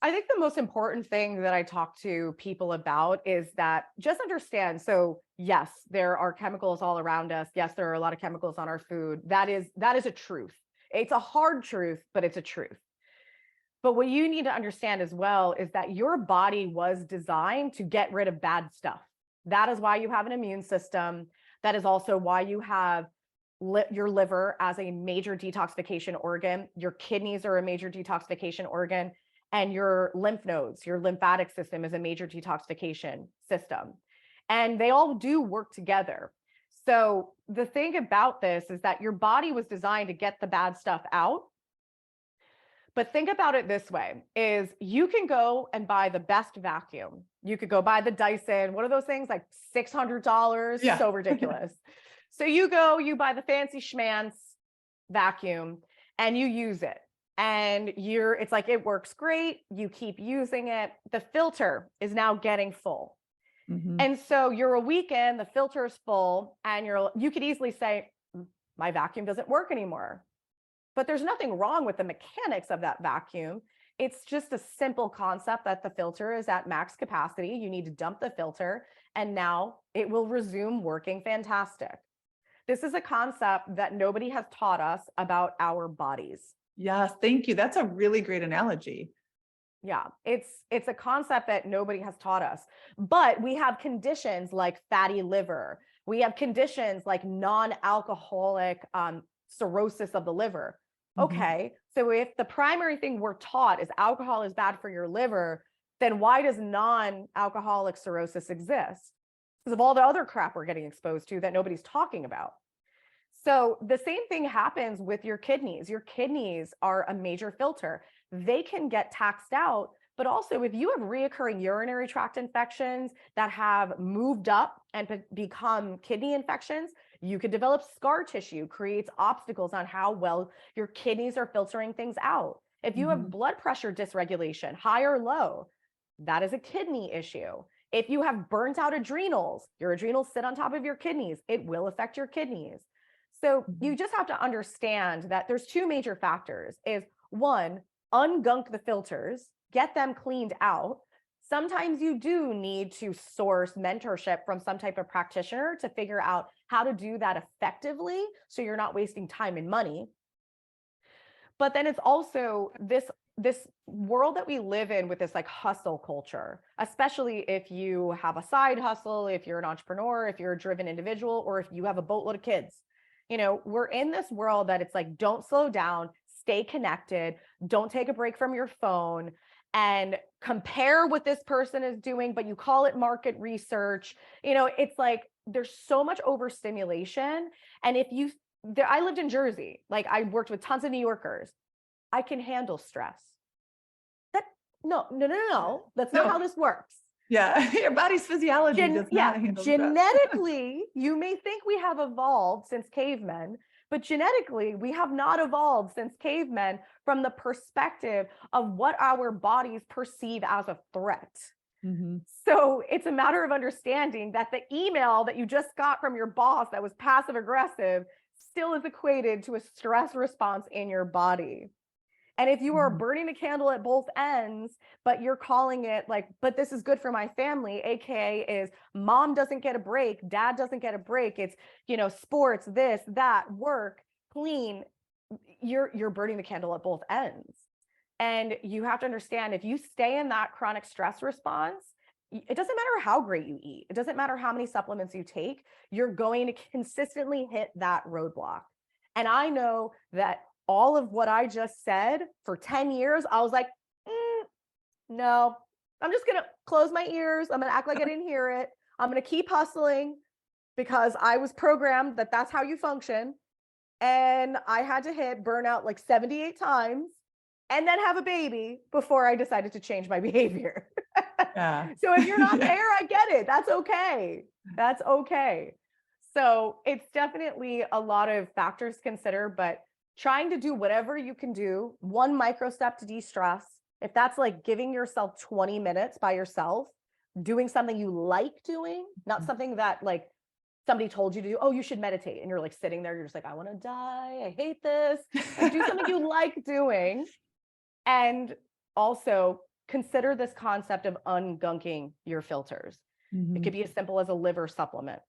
Speaker 4: I think the most important thing that I talk to people about is that just understand. So yes, there are chemicals all around us. Yes, there are a lot of chemicals on our food. That is a truth. It's a hard truth, but it's a truth. But what you need to understand as well is that your body was designed to get rid of bad stuff. That is why you have an immune system. That is also why you have your liver as a major detoxification organ. Your kidneys are a major detoxification organ. And your lymph nodes, your lymphatic system is a major detoxification system. And they all do work together. So the thing about this is that your body was designed to get the bad stuff out. But think about it this way, is you can go and buy the best vacuum. You could go buy the Dyson. What are those things? Like $600?
Speaker 1: Yeah.
Speaker 4: So ridiculous. So you go, you buy the fancy schmancy vacuum and you use it. And it's like, it works great. You keep using it. The filter is now getting full. And so you're a weekend, the filter is full, and you could easily say, my vacuum doesn't work anymore. But there's nothing wrong with the mechanics of that vacuum. It's just a simple concept that the filter is at max capacity. You need to dump the filter, and now it will resume working fantastic. This is a concept that nobody has taught us about our bodies.
Speaker 1: Yes, thank you. That's a really great analogy.
Speaker 4: Yeah, it's a concept that nobody has taught us. But we have conditions like fatty liver. We have conditions like non-alcoholic cirrhosis of the liver. Okay, so if the primary thing we're taught is alcohol is bad for your liver, then why does non-alcoholic cirrhosis exist? Because of all the other crap we're getting exposed to that nobody's talking about. So the same thing happens with your kidneys. Your kidneys are a major filter. They can get taxed out, but also if you have reoccurring urinary tract infections that have moved up and become kidney infections, you could develop scar tissue, creates obstacles on how well your kidneys are filtering things out. If you have blood pressure dysregulation, high or low, that is a kidney issue. If you have burnt out adrenals, your adrenals sit on top of your kidneys, it will affect your kidneys. So you just have to understand that there's two major factors. Is one, ungunk the filters, get them cleaned out. Sometimes you do need to source mentorship from some type of practitioner to figure out how to do that effectively so you're not wasting time and money. But then it's also this world that we live in with this like hustle culture, especially if you have a side hustle, if you're an entrepreneur, if you're a driven individual, or if you have a boatload of kids. You know, we're in this world that it's like, don't slow down, stay connected, don't take a break from your phone and compare what this person is doing, but you call it market research. You know, it's like, there's so much overstimulation. And I lived in Jersey, like I worked with tons of New Yorkers. I can handle stress. No. That's not
Speaker 1: No.
Speaker 4: how this works.
Speaker 1: Yeah. Your body's physiology does not handle stress.
Speaker 4: Genetically, you may think we have evolved since cavemen, but genetically, we have not evolved since cavemen from the perspective of what our bodies perceive as a threat.
Speaker 1: Mhm.
Speaker 4: So it's a matter of understanding that the email that you just got from your boss that was passive aggressive still is equated to a stress response in your body. And if you are
Speaker 1: Mhm.
Speaker 4: burning the candle at both ends, but you're calling it like, but this is good for my family, AKA is mom doesn't get a break, dad doesn't get a break. It's, sports, this, that, work, clean. You're burning the candle at both ends. And you have to understand, if you stay in that chronic stress response, it doesn't matter how great you eat. It doesn't matter how many supplements you take. You're going to consistently hit that roadblock. And I know that all of what I just said for 10 years, I was like, no, I'm just going to close my ears. I'm going to act like I didn't hear it. I'm going to keep hustling because I was programmed that that's how you function. And I had to hit burnout like 78 times and then have a baby before I decided to change my behavior.
Speaker 1: Yeah.
Speaker 4: So if you're not
Speaker 1: Yeah.
Speaker 4: there, I get it. That's okay. That's okay. So it's definitely a lot of factors to consider, but trying to do whatever you can do, one micro step to de-stress. If that's like giving yourself 20 minutes by yourself, doing something you like doing, not something that like somebody told you to do. Oh, you should meditate. And you're like sitting there, you're just like, I want to die. I hate this. Like, do something you like doing. And also consider this concept of ungunking your filters. It could
Speaker 1: Mhm.
Speaker 4: be as simple as a liver supplement.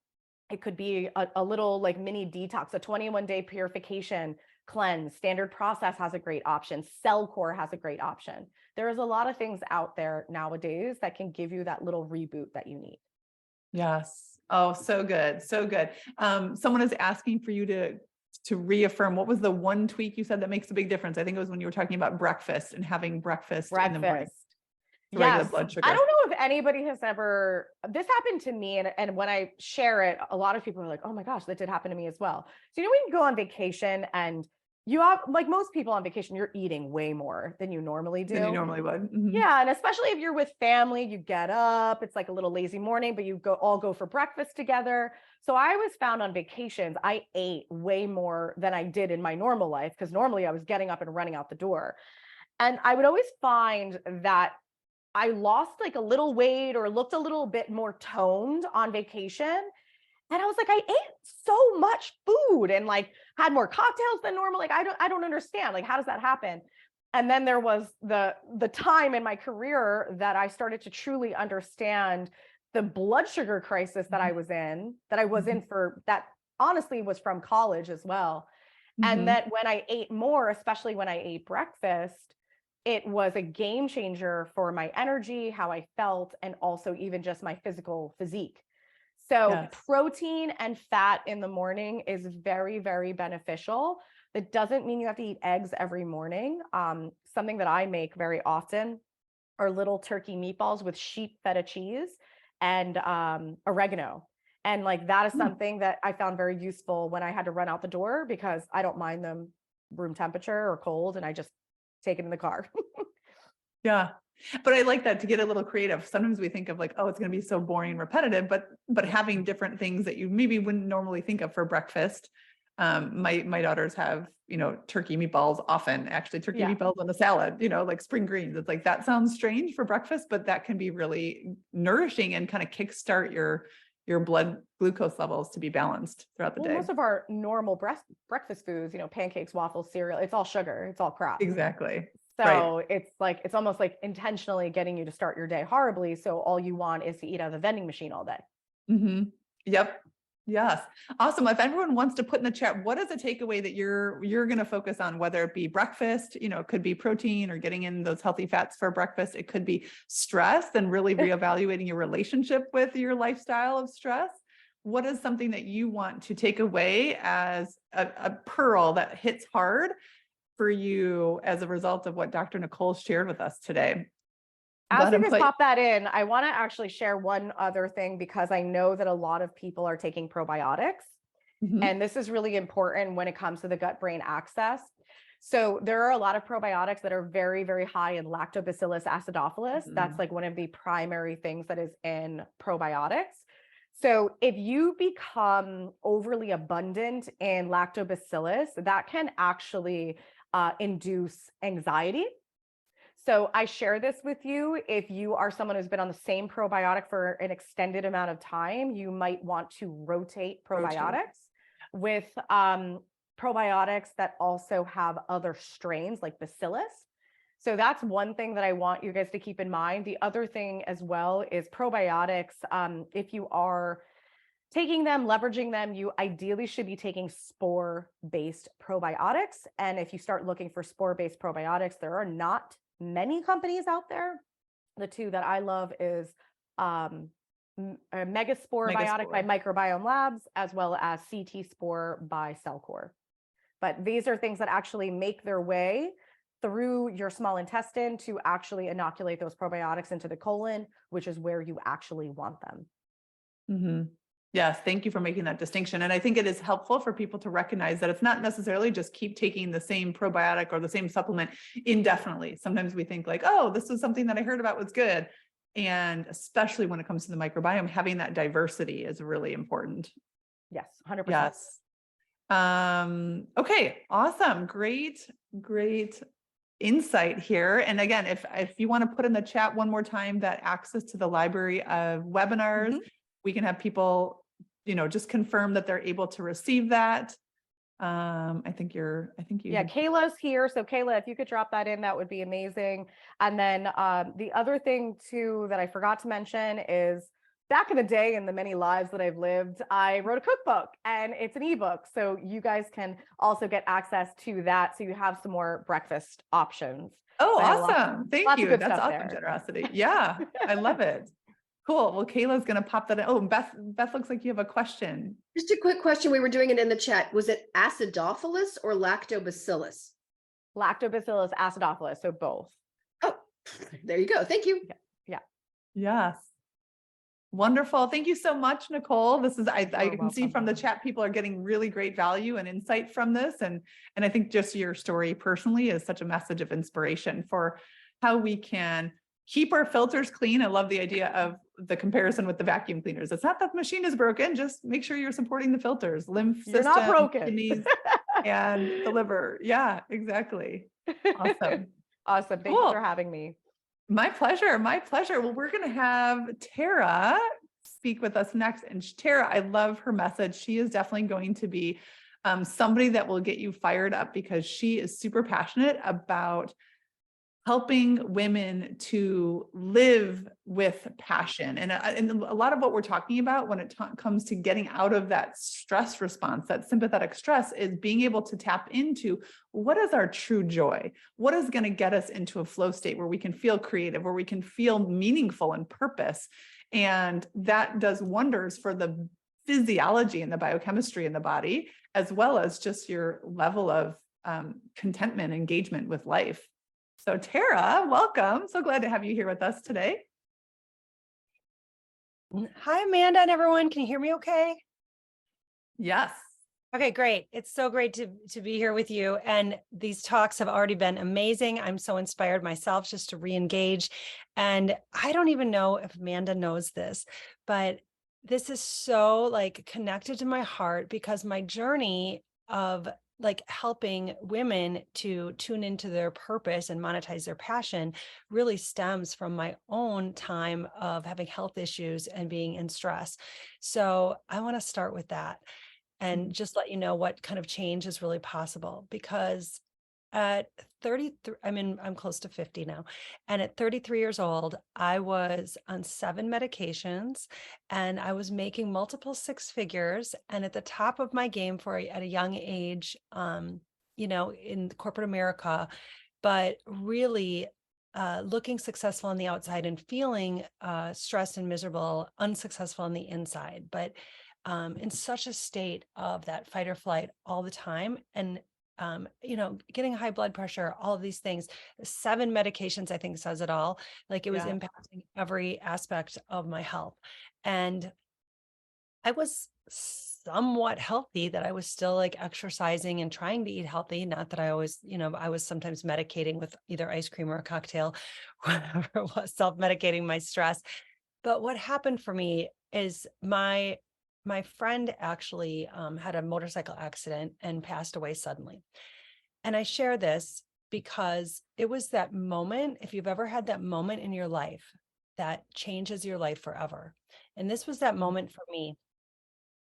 Speaker 4: It could be a little like mini detox, a 21-day purification cleanse. Standard Process has a great option. Cellcore has a great option. There is a lot of things out there nowadays that can give you that little reboot that you need.
Speaker 1: Yes. Oh, so good. So good. Someone is asking for you to reaffirm, what was the one tweak you said that makes a big difference? I think it was when you were talking about breakfast and having breakfast in the morning.
Speaker 4: Breakfast.
Speaker 1: For regular
Speaker 4: Yes.
Speaker 1: blood sugar.
Speaker 4: I don't know if anybody has ever, this happened to me. And when I share it, a lot of people are like, oh my gosh, that did happen to me as well. So, when you go on vacation and you have, like most people on vacation, you're eating way more than you normally do.
Speaker 1: Than you normally would. Mhm.
Speaker 4: Yeah. And especially if you're with family, you get up, it's like a little lazy morning, but you all go for breakfast together. So I was found on vacations, I ate way more than I did in my normal life, because normally I was getting up and running out the door. And I would always find that I lost like a little weight or looked a little bit more toned on vacation. And I was like, I ate so much food and like had more cocktails than normal. Like, I don't understand. Like, how does that happen? And then there was the time in my career that I started to truly understand the blood sugar crisis that I was in, for that honestly was from college as well. And
Speaker 1: Mhm.
Speaker 4: that when I ate more, especially when I ate breakfast, it was a game changer for my energy, how I felt, and also even just my physical physique. So
Speaker 1: Yes.
Speaker 4: protein and fat in the morning is very, very beneficial. That doesn't mean you have to eat eggs every morning. Something that I make very often are little turkey meatballs with sheep feta cheese and oregano. And like that is something that I found very useful when I had to run out the door, because I don't mind them room temperature or cold, and I just take it in the car.
Speaker 1: Yeah. But I like that, to get a little creative. Sometimes we think of like, oh, it's going to be so boring and repetitive, but having different things that you maybe wouldn't normally think of for breakfast. My daughters have, turkey meatballs often, actually turkey
Speaker 4: Yeah.
Speaker 1: meatballs on a salad, like spring greens. It's like, that sounds strange for breakfast, but that can be really nourishing and kind of kickstart your blood glucose levels to be balanced throughout the
Speaker 4: Well,
Speaker 1: day.
Speaker 4: most of our normal breakfast foods, pancakes, waffles, cereal, it's all sugar, it's all crap.
Speaker 1: Exactly.
Speaker 4: So it's almost like intentionally getting you to start your day horribly. So all you want is to eat out of the vending machine all day.
Speaker 1: Mm-hmm. Yep. Yes. Awesome. If everyone wants to put in the chat, what is a takeaway that you're going to focus on, whether it be breakfast, it could be protein or getting in those healthy fats for breakfast. It could be stress and really reevaluating your relationship with your lifestyle of stress. What is something that you want to take away as a pearl that hits hard for you as a result of what Dr. Nicole shared with us today?
Speaker 4: As you guys pop that in, I want to actually share one other thing, because I know that a lot of people are taking probiotics.
Speaker 1: Mhm.
Speaker 4: And this is really important when it comes to the gut-brain axis. So there are a lot of probiotics that are very, very high in Lactobacillus acidophilus. That's
Speaker 1: Mhm.
Speaker 4: like one of the primary things that is in probiotics. So if you become overly abundant in lactobacillus, that can actually induce anxiety. So I share this with you. If you are someone who's been on the same probiotic for an extended amount of time, you might want to rotate probiotics with probiotics that also have other strains like bacillus. So that's one thing that I want you guys to keep in mind. The other thing as well is probiotics. If you are taking them, leveraging them, you ideally should be taking spore-based probiotics. And if you start looking for spore-based probiotics, there are not many companies out there. The two that I love is Megaspore Biotic by Microbiome Labs, as well as CT Spore by Cellcore. But these are things that actually make their way through your small intestine to actually inoculate those probiotics into the colon, which is where you actually want them.
Speaker 1: Mm-hmm. Yes, thank you for making that distinction. And I think it is helpful for people to recognize that it's not necessarily just keep taking the same probiotic or the same supplement indefinitely. Sometimes we think like, oh, this was something that I heard about was good. And especially when it comes to the microbiome, having that diversity is really important.
Speaker 4: Yes, 100%.
Speaker 1: Yes. Okay, awesome. Great insight here. And again, if you want to put in the chat one more time that access to the library of webinars, we can have people, just confirm that they're able to receive that. I think you.
Speaker 4: Yeah, Kayla's here. So Kayla, if you could drop that in, that would be amazing. And then the other thing too that I forgot to mention is back in the day, in the many lives that I've lived, I wrote a cookbook and it's an ebook. So you guys can also get access to that. So you have some more breakfast options.
Speaker 1: Oh,
Speaker 4: So
Speaker 1: awesome. Thank you. That's awesome
Speaker 4: there.
Speaker 1: generosity. Yeah, I love it. Cool. Well, Kayla's going to pop that in. Oh, Beth looks like you have a question.
Speaker 5: Just a quick question. We were doing it in the chat. Was it acidophilus or lactobacillus?
Speaker 4: Lactobacillus acidophilus. So both.
Speaker 5: Oh, there you go. Thank you.
Speaker 4: Yeah.
Speaker 1: Yes. Wonderful. Thank you so much, Nicole. This is, I can see from the chat, people are getting really great value and insight from this. And I think just your story personally is such a message of inspiration for how we can keep our filters clean. I love the idea of the comparison with the vacuum cleaners. It's not that the machine is broken, just make sure you're supporting the filters, lymph system,
Speaker 4: you're not broken.
Speaker 1: kidneys, and the liver. Yeah, exactly. Awesome.
Speaker 4: Awesome. Thank you for having me.
Speaker 1: My pleasure. My pleasure. Well, we're going to have Tara speak with us next. And Tara, I love her message. She is definitely going to be somebody that will get you fired up because she is super passionate about helping women to live with passion. And a lot of what we're talking about when it comes to getting out of that stress response, that sympathetic stress, is being able to tap into what is our true joy? What is going to get us into a flow state where we can feel creative, where we can feel meaningful and purpose. And that does wonders for the physiology and the biochemistry in the body, as well as just your level of contentment, engagement with life. So Tara, welcome. So glad to have you here with us today.
Speaker 6: Hi, Amanda and everyone. Can you hear me okay?
Speaker 1: Yes.
Speaker 6: Okay, great. It's so great to be here with you. And these talks have already been amazing. I'm so inspired myself just to re-engage. And I don't even know if Amanda knows this, but this is so connected to my heart because my journey of helping women to tune into their purpose and monetize their passion really stems from my own time of having health issues and being in stress. So I want to start with that and just let you know what kind of change is really possible, because at 33, I'm close to 50 now. And at 33 years old, I was on 7 medications and I was making multiple 6 figures and at the top of my game at a young age, in corporate America, but really looking successful on the outside and feeling stressed and miserable, unsuccessful on the inside, but in such a state of that fight or flight all the time. And getting high blood pressure, all of these things, 7 medications, I think says it all. It was impacting every aspect of my health. And I was somewhat healthy, that I was still like exercising and trying to eat healthy. Not that I always, I was sometimes medicating with either ice cream or a cocktail, whatever it was, self-medicating my stress. But what happened for me is my friend actually had a motorcycle accident and passed away suddenly. And I share this because it was that moment, if you've ever had that moment in your life that changes your life forever. And this was that moment for me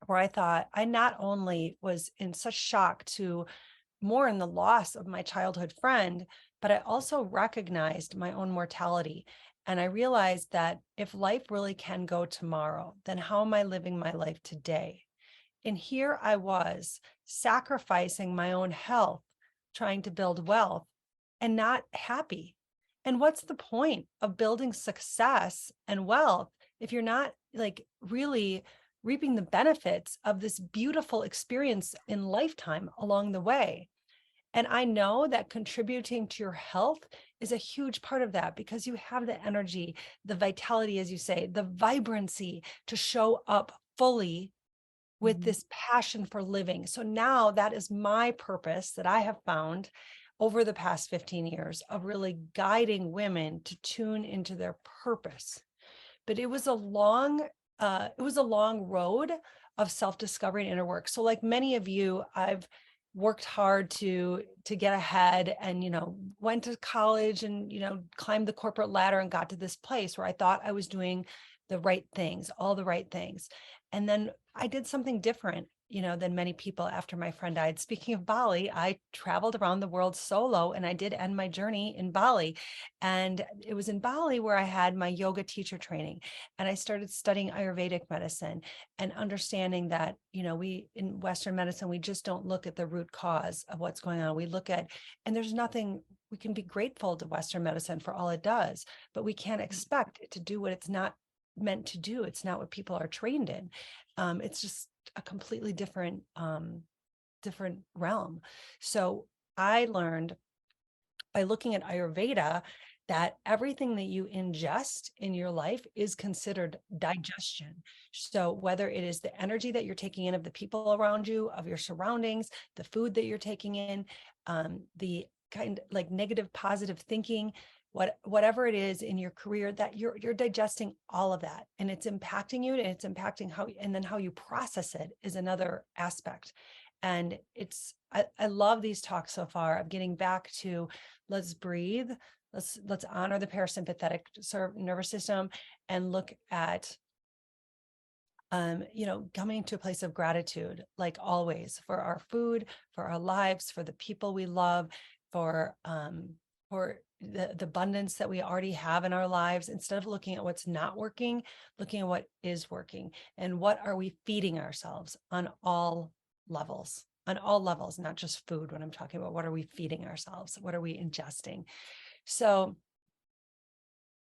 Speaker 6: where I thought I not only was in such shock to mourn the loss of my childhood friend, but I also recognized my own mortality. And I realized that if life really can go tomorrow, then how am I living my life today? And here I was sacrificing my own health, trying to build wealth and not happy. And what's the point of building success and wealth if you're not like really reaping the benefits of this beautiful experience in lifetime along the way? And I know that contributing to your health is a huge part of that, because you have the energy, the vitality, as you say, the vibrancy to show up fully with this passion for living. So now that is my purpose that I have found over the past 15 years of really guiding women to tune into their purpose. But it was a long road of self-discovery and inner work. So like many of you, I've worked hard to get ahead and, went to college and, climbed the corporate ladder and got to this place where I thought I was doing the right things, all the right things. And then I did something different, than many people after my friend died. Speaking of Bali, I traveled around the world solo, and I did end my journey in Bali. And it was in Bali where I had my yoga teacher training. And I started studying Ayurvedic medicine and understanding that, we in Western medicine, we just don't look at the root cause of what's going on. We look at, and there's nothing, we can be grateful to Western medicine for all it does, but we can't expect it to do what it's not meant to do. It's not what people are trained in. It's just a completely different realm. So I learned by looking at Ayurveda that everything that you ingest in your life is considered digestion. So whether it is the energy that you're taking in of the people around you, of your surroundings, the food that you're taking in, the kind of like negative, positive thinking, whatever it is in your career, that you're digesting all of that, and it's impacting you, and it's impacting and then how you process it is another aspect. And I love these talks so far of getting back to let's breathe, let's honor the parasympathetic nervous system and look at coming to a place of gratitude, like always, for our food, for our lives, for the people we love, for the abundance that we already have in our lives, instead of looking at what's not working, looking at what is working, and what are we feeding ourselves on all levels, not just food. When I'm talking about what are we feeding ourselves, what are we ingesting? So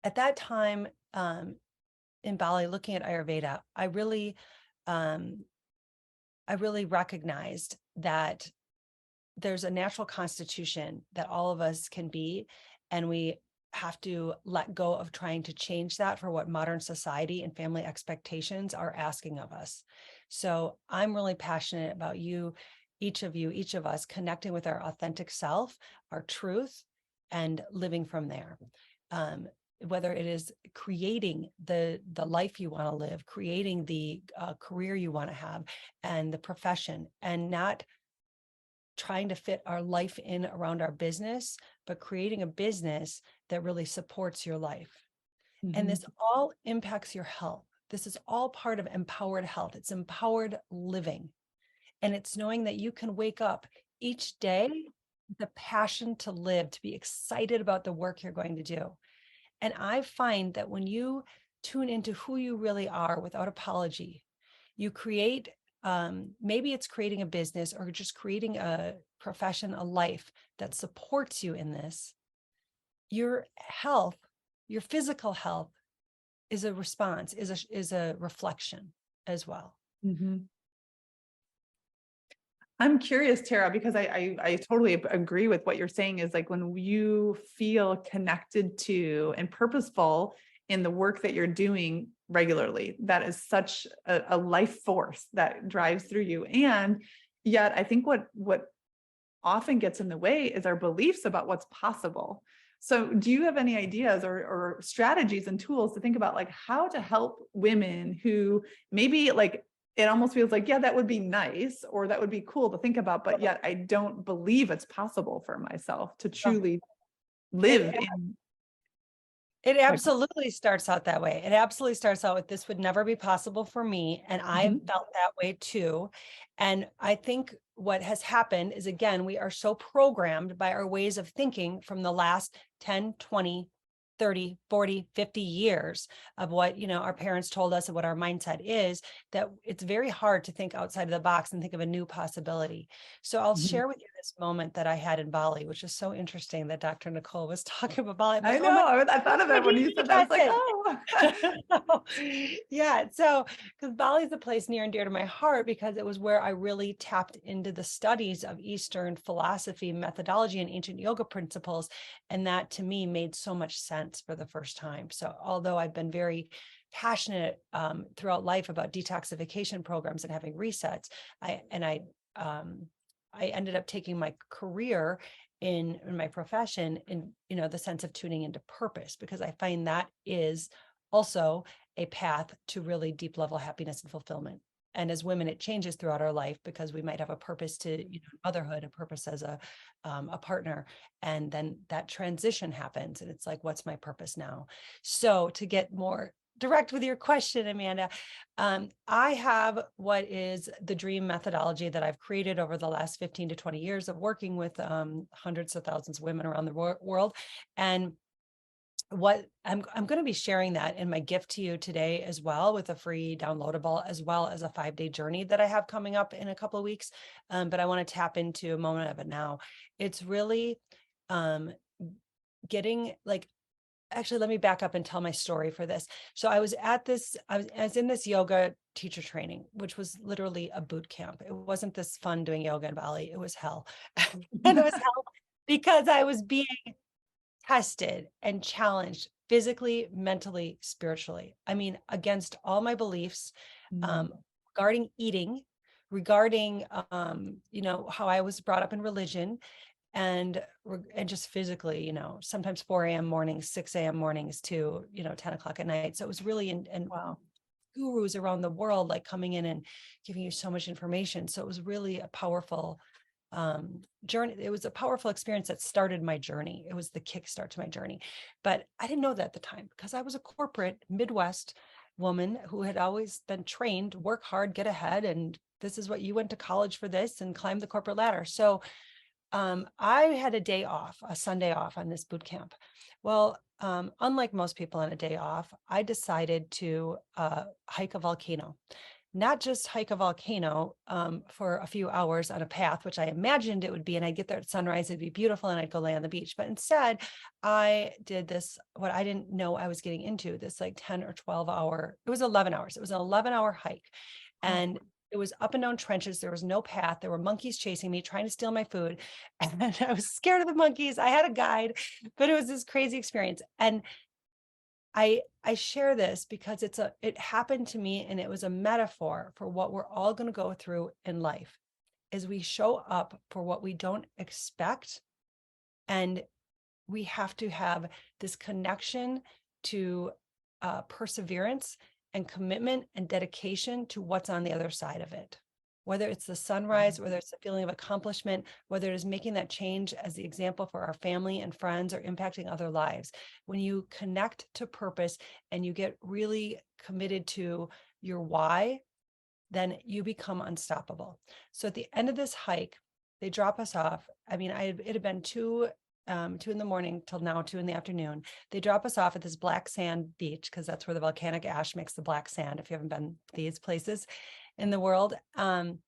Speaker 6: at that time, in Bali, looking at Ayurveda, I really recognized that there's a natural constitution that all of us can be, and we have to let go of trying to change that for what modern society and family expectations are asking of us. So I'm really passionate about each of us connecting with our authentic self, our truth, and living from there. Whether it is creating the life you want to live, creating the career you want to have, and the profession, and not trying to fit our life in around our business, but creating a business that really supports your life. And this all impacts your health. This is all part of empowered health. It's empowered living. And it's knowing that you can wake up each day with a passion to live, to be excited about the work you're going to do. And I find that when you tune into who you really are without apology, you create, maybe it's creating a business or just creating a profession, a life that supports you in this. Your health, your physical health is a response, is a reflection as well.
Speaker 1: I'm curious, Tara, because I totally agree with what you're saying, is like when you feel connected to and purposeful in the work that you're doing, regularly. That is such a life force that drives through you. And yet I think what often gets in the way is our beliefs about what's possible. So do you have any ideas or strategies and tools to think about like how to help women who maybe like it almost feels like, yeah, that would be nice or that would be cool to think about, but yet I don't believe it's possible for myself to truly live in.
Speaker 6: It absolutely starts out that way. It absolutely starts out with this would never be possible for me. And I
Speaker 1: Mhm.
Speaker 6: felt that way too. And I think what has happened is, again, we are so programmed by our ways of thinking from the last 10, 20, 30, 40, 50 years of what, our parents told us and what our mindset is, that it's very hard to think outside of the box and think of a new possibility. So I'll
Speaker 1: Mhm.
Speaker 6: share with you this moment that I had in Bali, which is so interesting that Dr. Nicole was talking about Bali. I'm
Speaker 1: I
Speaker 6: like, oh
Speaker 1: know.
Speaker 6: my
Speaker 1: I thought of that when you said that. I was like, oh.
Speaker 6: yeah, so because Bali is a place near and dear to my heart because it was where I really tapped into the studies of Eastern philosophy, methodology, and ancient yoga principles. And that to me made so much sense for the first time. So although I've been very passionate throughout life about detoxification programs and having resets, I ended up taking my career in my profession in the sense of tuning into purpose, because I find that is also a path to really deep level happiness and fulfillment. And as women, it changes throughout our life because we might have a purpose to motherhood, a purpose as a partner, and then that transition happens, and it's like, what's my purpose now? So to get more direct with your question, Amanda, I have what is the dream methodology that I've created over the last 15 to 20 years of working with hundreds of thousands of women around the world. And what I'm going to be sharing that in my gift to you today as well, with a free downloadable, as well as a 5-day journey that I have coming up in a couple of weeks. But I want to tap into a moment of it now. It's really getting like, actually, let me back up and tell my story for this. So I was in this yoga teacher training, which was literally a boot camp. It wasn't this fun doing yoga in Bali. It was hell. And it was hell because I was being tested and challenged physically, mentally, spiritually. I mean, against all my beliefs regarding eating, regarding how I was brought up in religion, and just physically, sometimes 4 a.m. mornings, 6 a.m. mornings to 10 o'clock at night. So it was really and
Speaker 1: Wow.
Speaker 6: gurus around the world like coming in and giving you so much information. So it was really a powerful journey. It was a powerful experience that started my journey. It was the kickstart to my journey. But I didn't know that at the time because I was a corporate Midwest woman who had always been trained, work hard, get ahead. And this is what you went to college for, this, and climb the corporate ladder. So I had a day off, a Sunday off on this boot camp. Well, unlike most people on a day off, I decided to hike a volcano. Not just hike a volcano for a few hours on a path, which I imagined it would be, and I'd get there at sunrise, it'd be beautiful, and I'd go lay on the beach. But instead, I did this, what I didn't know I was getting into, this like 10 or 12 hour, it was 11 hours. It was an 11-hour hike. And it was up and down trenches. There was no path. There were monkeys chasing me, trying to steal my food. And I was scared of the monkeys. I had a guide, but it was this crazy experience. And I share this because it happened to me, and it was a metaphor for what we're all going to go through in life, is we show up for what we don't expect. And we have to have this connection to perseverance and commitment and dedication to what's on the other side of it. Whether it's the sunrise, whether it's the feeling of accomplishment, whether it is making that change as the example for our family and friends, or impacting other lives. When you connect to purpose and you get really committed to your why, then you become unstoppable. So at the end of this hike, they drop us off. I mean, it had been 2 in the morning till now 2 in the afternoon. They drop us off at this black sand beach, because that's where the volcanic ash makes the black sand, if you haven't been to these places in the world. And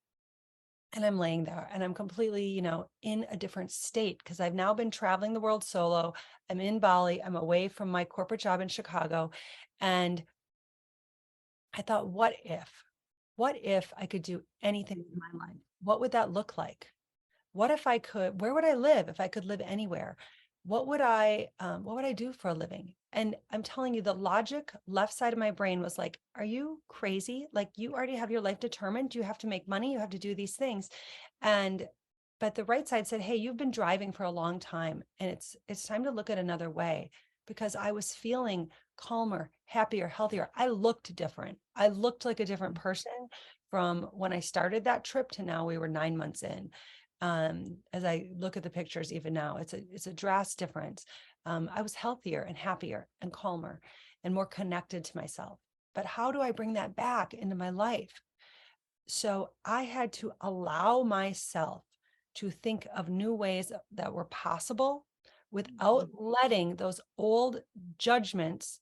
Speaker 6: I'm laying there, and I'm completely, in a different state, because I've now been traveling the world solo. I'm in Bali. I'm away from my corporate job in Chicago. And I thought, what if I could do anything in my life? What would that look like? What if I could, where would I live if I could live anywhere? what would I do for a living? And I'm telling you, the logic left side of my brain was like, are you crazy? Like, you already have your life determined. You have to make money. You have to do these things. But the right side said, hey, you've been driving for a long time, and it's time to look at another way, because I was feeling calmer, happier, healthier. I looked different. I looked like a different person from when I started that trip to now. We were 9 months in. As I look at the pictures, even now, it's a drastic difference. I was healthier and happier and calmer and more connected to myself. But how do I bring that back into my life? So I had to allow myself to think of new ways that were possible without letting those old judgments,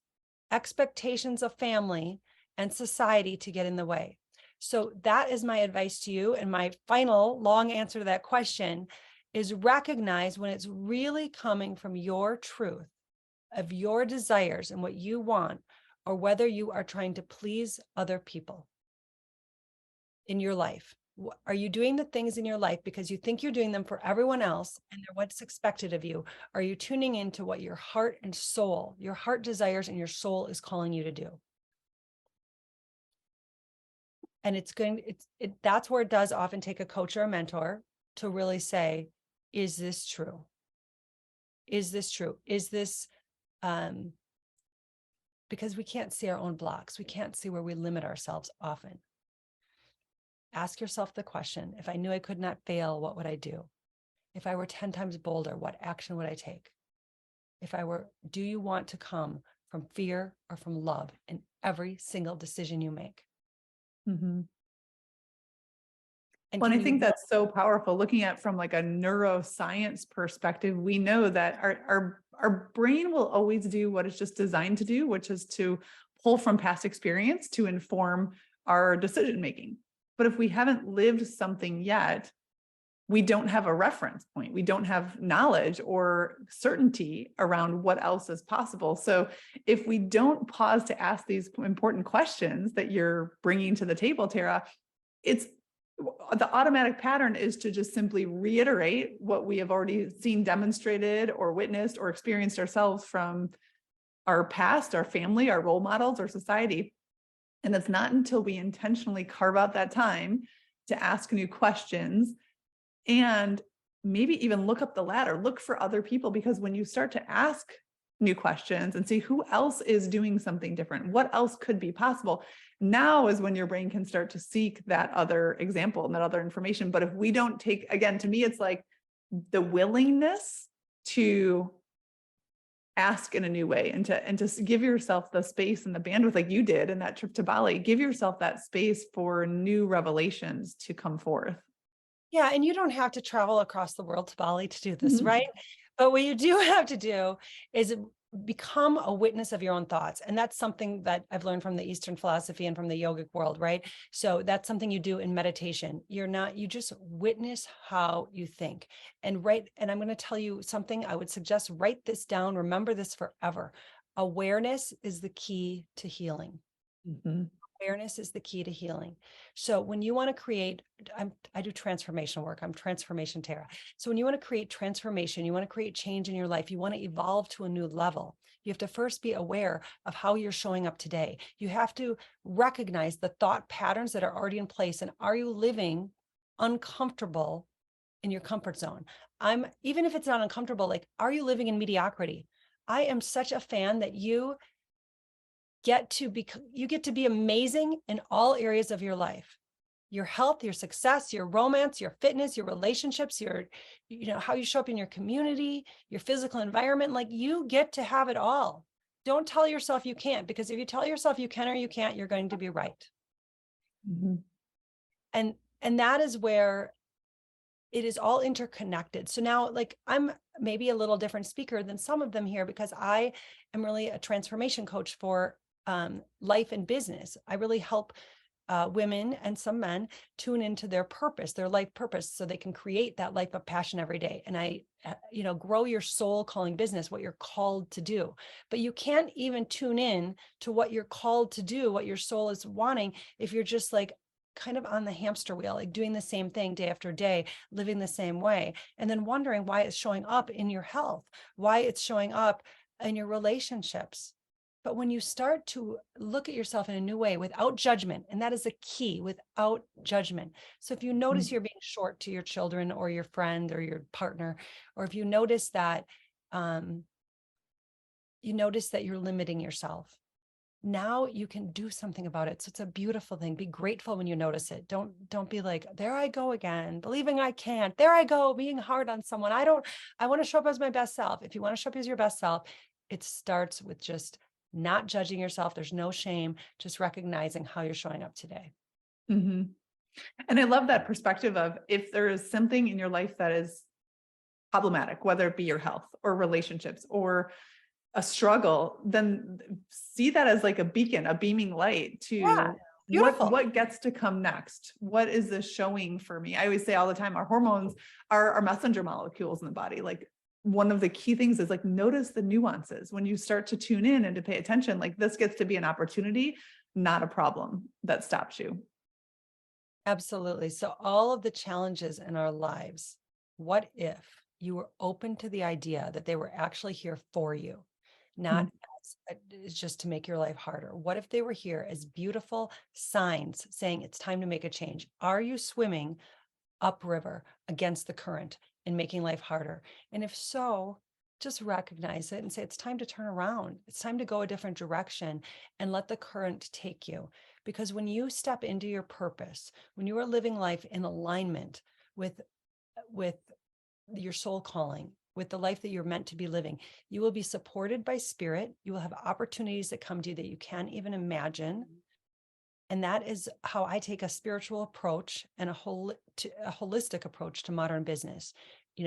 Speaker 6: expectations of family and society to get in the way. So that is my advice to you. And my final long answer to that question is recognize when it's really coming from your truth of your desires and what you want, or whether you are trying to please other people in your life. Are you doing the things in your life because you think you're doing them for everyone else and they're what's expected of you? Are you tuning into what your heart and soul, your heart desires and your soul is calling you to do? And that's where it does often take a coach or a mentor to really say, is this true? Is this true? Is this, because we can't see our own blocks. We can't see where we limit ourselves often. Ask yourself the question, if I knew I could not fail, what would I do? If I were 10 times bolder, what action would I take? Do you want to come from fear or from love in every single decision you make?
Speaker 1: Mm-hmm.
Speaker 6: And
Speaker 1: Well, and I
Speaker 6: can
Speaker 1: think
Speaker 6: you-
Speaker 1: that's so powerful. Looking at from like a neuroscience perspective, we know that our brain will always do what it's just designed to do, which is to pull from past experience to inform our decision making. But if we haven't lived something yet, we don't have a reference point. We don't have knowledge or certainty around what else is possible. So if we don't pause to ask these important questions that you're bringing to the table, Tara, the automatic pattern is to just simply reiterate what we have already seen demonstrated or witnessed or experienced ourselves from our past, our family, our role models, our society. And it's not until we intentionally carve out that time to ask new questions and maybe even look up the ladder, look for other people, because when you start to ask new questions and see who else is doing something different, what else could be possible, now is when your brain can start to seek that other example and that other information. But if we don't take, again, to me, it's like the willingness to ask in a new way and to give yourself the space and the bandwidth, like you did in that trip to Bali, give yourself that space for new revelations to come forth.
Speaker 6: Yeah, and you don't have to travel across the world to Bali to do this,
Speaker 1: Mhm.
Speaker 6: right? But what you do have to do is become a witness of your own thoughts. And that's something that I've learned from the Eastern philosophy and from the yogic world, right? So that's something you do in meditation. You just witness how you think. And I'm going to tell you something I would suggest, write this down, remember this forever. Awareness is the key to healing.
Speaker 1: Mhm.
Speaker 6: Awareness is the key to healing. So when you want to create, I do transformation work. I'm Transformation Tara. So when you want to create transformation, you want to create change in your life, you want to evolve to a new level, you have to first be aware of how you're showing up today. You have to recognize the thought patterns that are already in place. And are you living uncomfortable in your comfort zone? Even if it's not uncomfortable, like, are you living in mediocrity? I am such a fan that you get to be amazing in all areas of your life. Your health, your success, your romance, your fitness, your relationships, how you show up in your community, your physical environment. Like, you get to have it all. Don't tell yourself you can't, because if you tell yourself you can or you can't, you're going to be right.
Speaker 1: Mhm.
Speaker 6: And that is where it is all interconnected. So now, like, I'm maybe a little different speaker than some of them here, because I am really a transformation coach for life and business. I really help women and some men tune into their purpose, their life purpose, so they can create that life of passion every day. And I, grow your soul calling business, what you're called to do. But you can't even tune in to what you're called to do, what your soul is wanting, if you're just like, kind of on the hamster wheel, like doing the same thing day after day, living the same way, and then wondering why it's showing up in your health, why it's showing up in your relationships. But when you start to look at yourself in a new way without judgment, and that is a key, without judgment. So if you notice you're being short to your children or your friend or your partner, or if you notice that you're limiting yourself, now you can do something about it. So it's a beautiful thing. Be grateful when you notice it. Don't be like, there I go again, believing I can't. There I go, being hard on someone. I want to show up as my best self. If you want to show up as your best self, it starts with just not judging yourself. There's no shame, just recognizing how you're showing up today.
Speaker 1: Mhm. And I love that perspective of, if there is something in your life that is problematic, whether it be your health or relationships or a struggle, then see that as like a beacon, a beaming light to
Speaker 6: Yeah, beautiful.
Speaker 1: what gets to come next. What is this showing for me? I always say all the time, our hormones are our messenger molecules in the body. Like, one of the key things is like, notice the nuances. When you start to tune in and to pay attention, like, this gets to be an opportunity, not a problem that stops you.
Speaker 6: Absolutely. So all of the challenges in our lives, what if you were open to the idea that they were actually here for you, not as just to make your life harder? What if they were here as beautiful signs saying it's time to make a change? Are you swimming upriver against the current and making life harder? And if so, just recognize it and say, it's time to turn around. It's time to go a different direction and let the current take you. Because when you step into your purpose, when you are living life in alignment with your soul calling, with the life that you're meant to be living, you will be supported by spirit. You will have opportunities that come to you that you can't even imagine. And that is how I take a spiritual approach and a holistic approach to modern business,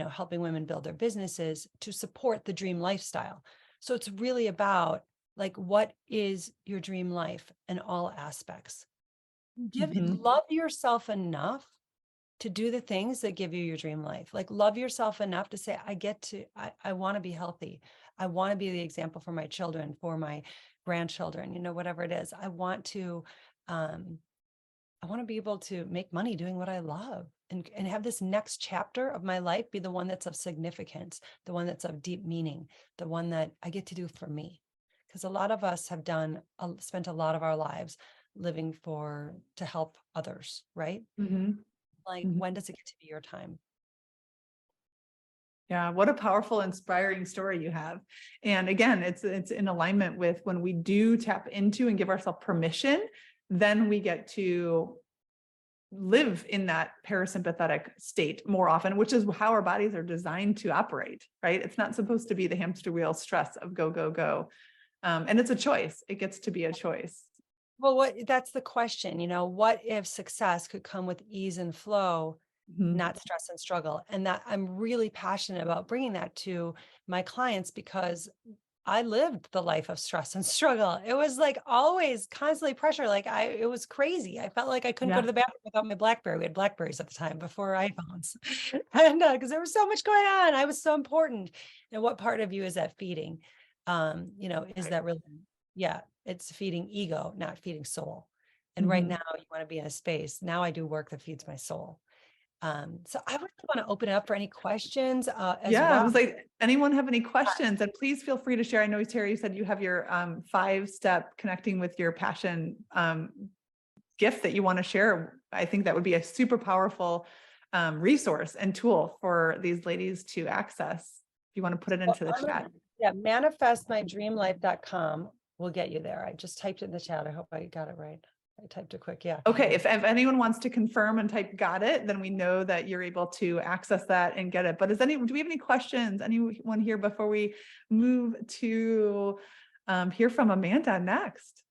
Speaker 6: helping women build their businesses to support the dream lifestyle. So it's really about, like, what is your dream life in all aspects? Love yourself enough to do the things that give you your dream life. Like, love yourself enough to say, I want to be healthy. I want to be the example for my children, for my grandchildren, whatever it is. I want to be able to make money doing what I love, and have this next chapter of my life be the one that's of significance, the one that's of deep meaning, the one that I get to do for me. Because a lot of us have spent a lot of our lives living to help others, right? Like, when does it get to be your time?
Speaker 1: Yeah, what a powerful, inspiring story you have. And again, it's in alignment with, when we do tap into and give ourselves permission, then we get to live in that parasympathetic state more often, which is how our bodies are designed to operate, right? It's not supposed to be the hamster wheel stress of go, go, go. And it's a choice. It gets to be a choice.
Speaker 6: Well, that's the question, what if success could come with ease and flow, not stress and struggle? And that I'm really passionate about bringing that to my clients, because I lived the life of stress and struggle. It was like always constantly pressure. Like, it was crazy. I felt like I couldn't go to the bathroom without my BlackBerry. We had BlackBerries at the time before iPhones. And because there was so much going on, I was so important. And what part of you is that feeding? Is that really, yeah, it's feeding ego, not feeding soul. And right now you want to be in a space. Now I do work that feeds my soul. So I would want to open it up for any questions. As
Speaker 1: Yeah,
Speaker 6: well.
Speaker 1: I was like, anyone have any questions? And please feel free to share. I know, Terry, you said you have your 5-step connecting with your passion gift that you want to share. I think that would be a super powerful resource and tool for these ladies to access. If you want to put it into the chat.
Speaker 6: Yeah, manifestmydreamlife.com will get you there. I just typed it in the chat. I hope I got it right. I typed it quick. Yeah.
Speaker 1: Okay. If anyone wants to confirm and type got it, then we know that you're able to access that and get it. But do we have any questions? Anyone here before we move to hear from Amanda next?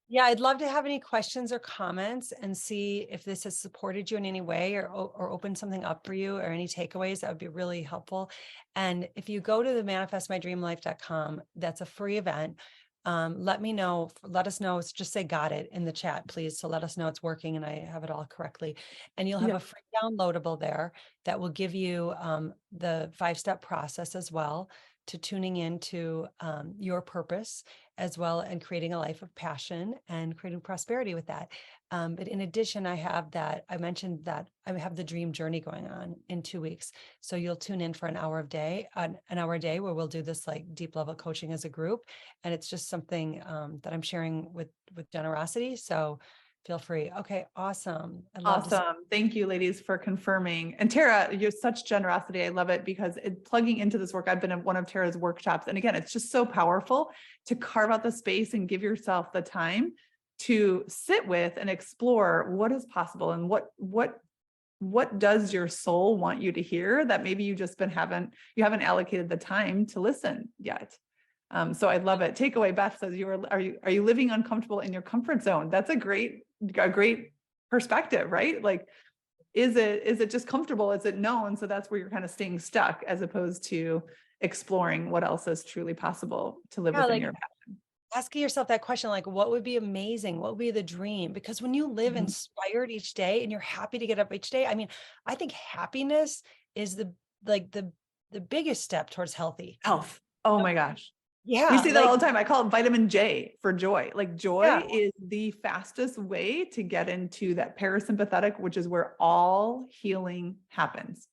Speaker 6: Yeah, I'd love to have any questions or comments and see if this has supported you in any way, or opened something up for you, or any takeaways. That would be really helpful. And if you go to the manifestmydreamlife.com, that's a free event. Let us know. Just say got it in the chat, please. So let us know it's working and I have it all correctly. And you'll have a free downloadable there that will give you the 5-step process as well, to tuning into your purpose as well, and creating a life of passion and creating prosperity with that. But in addition, I mentioned that I have the dream journey going on in 2 weeks. So you'll tune in for an hour a day where we'll do this like deep level coaching as a group. And it's just something that I'm sharing with generosity. So feel free. Okay. Awesome. I love to see-
Speaker 1: Awesome. Thank you, ladies, for confirming. And Tara, you're such generosity. I love it because plugging into this work, I've been at one of Tara's workshops. And again, it's just so powerful to carve out the space and give yourself the time to sit with and explore what is possible and what does your soul want you to hear that maybe you haven't allocated the time to listen yet. So I love it. Takeaway, Beth says, are you living uncomfortable in your comfort zone? That's a great perspective, right? Like, is it just comfortable? Is it known? So that's where you're kind of staying stuck, as opposed to exploring what else is truly possible to live within your passion.
Speaker 6: Asking yourself that question, like, what would be amazing? What would be the dream? Because when you live inspired each day and you're happy to get up each day, I mean, I think happiness is the biggest step towards health.
Speaker 1: Oh my gosh.
Speaker 6: Yeah.
Speaker 1: We see that all the time. I call it vitamin J for joy. Like joy
Speaker 6: Yeah.
Speaker 1: is the fastest way to get into that parasympathetic, which is where all healing happens.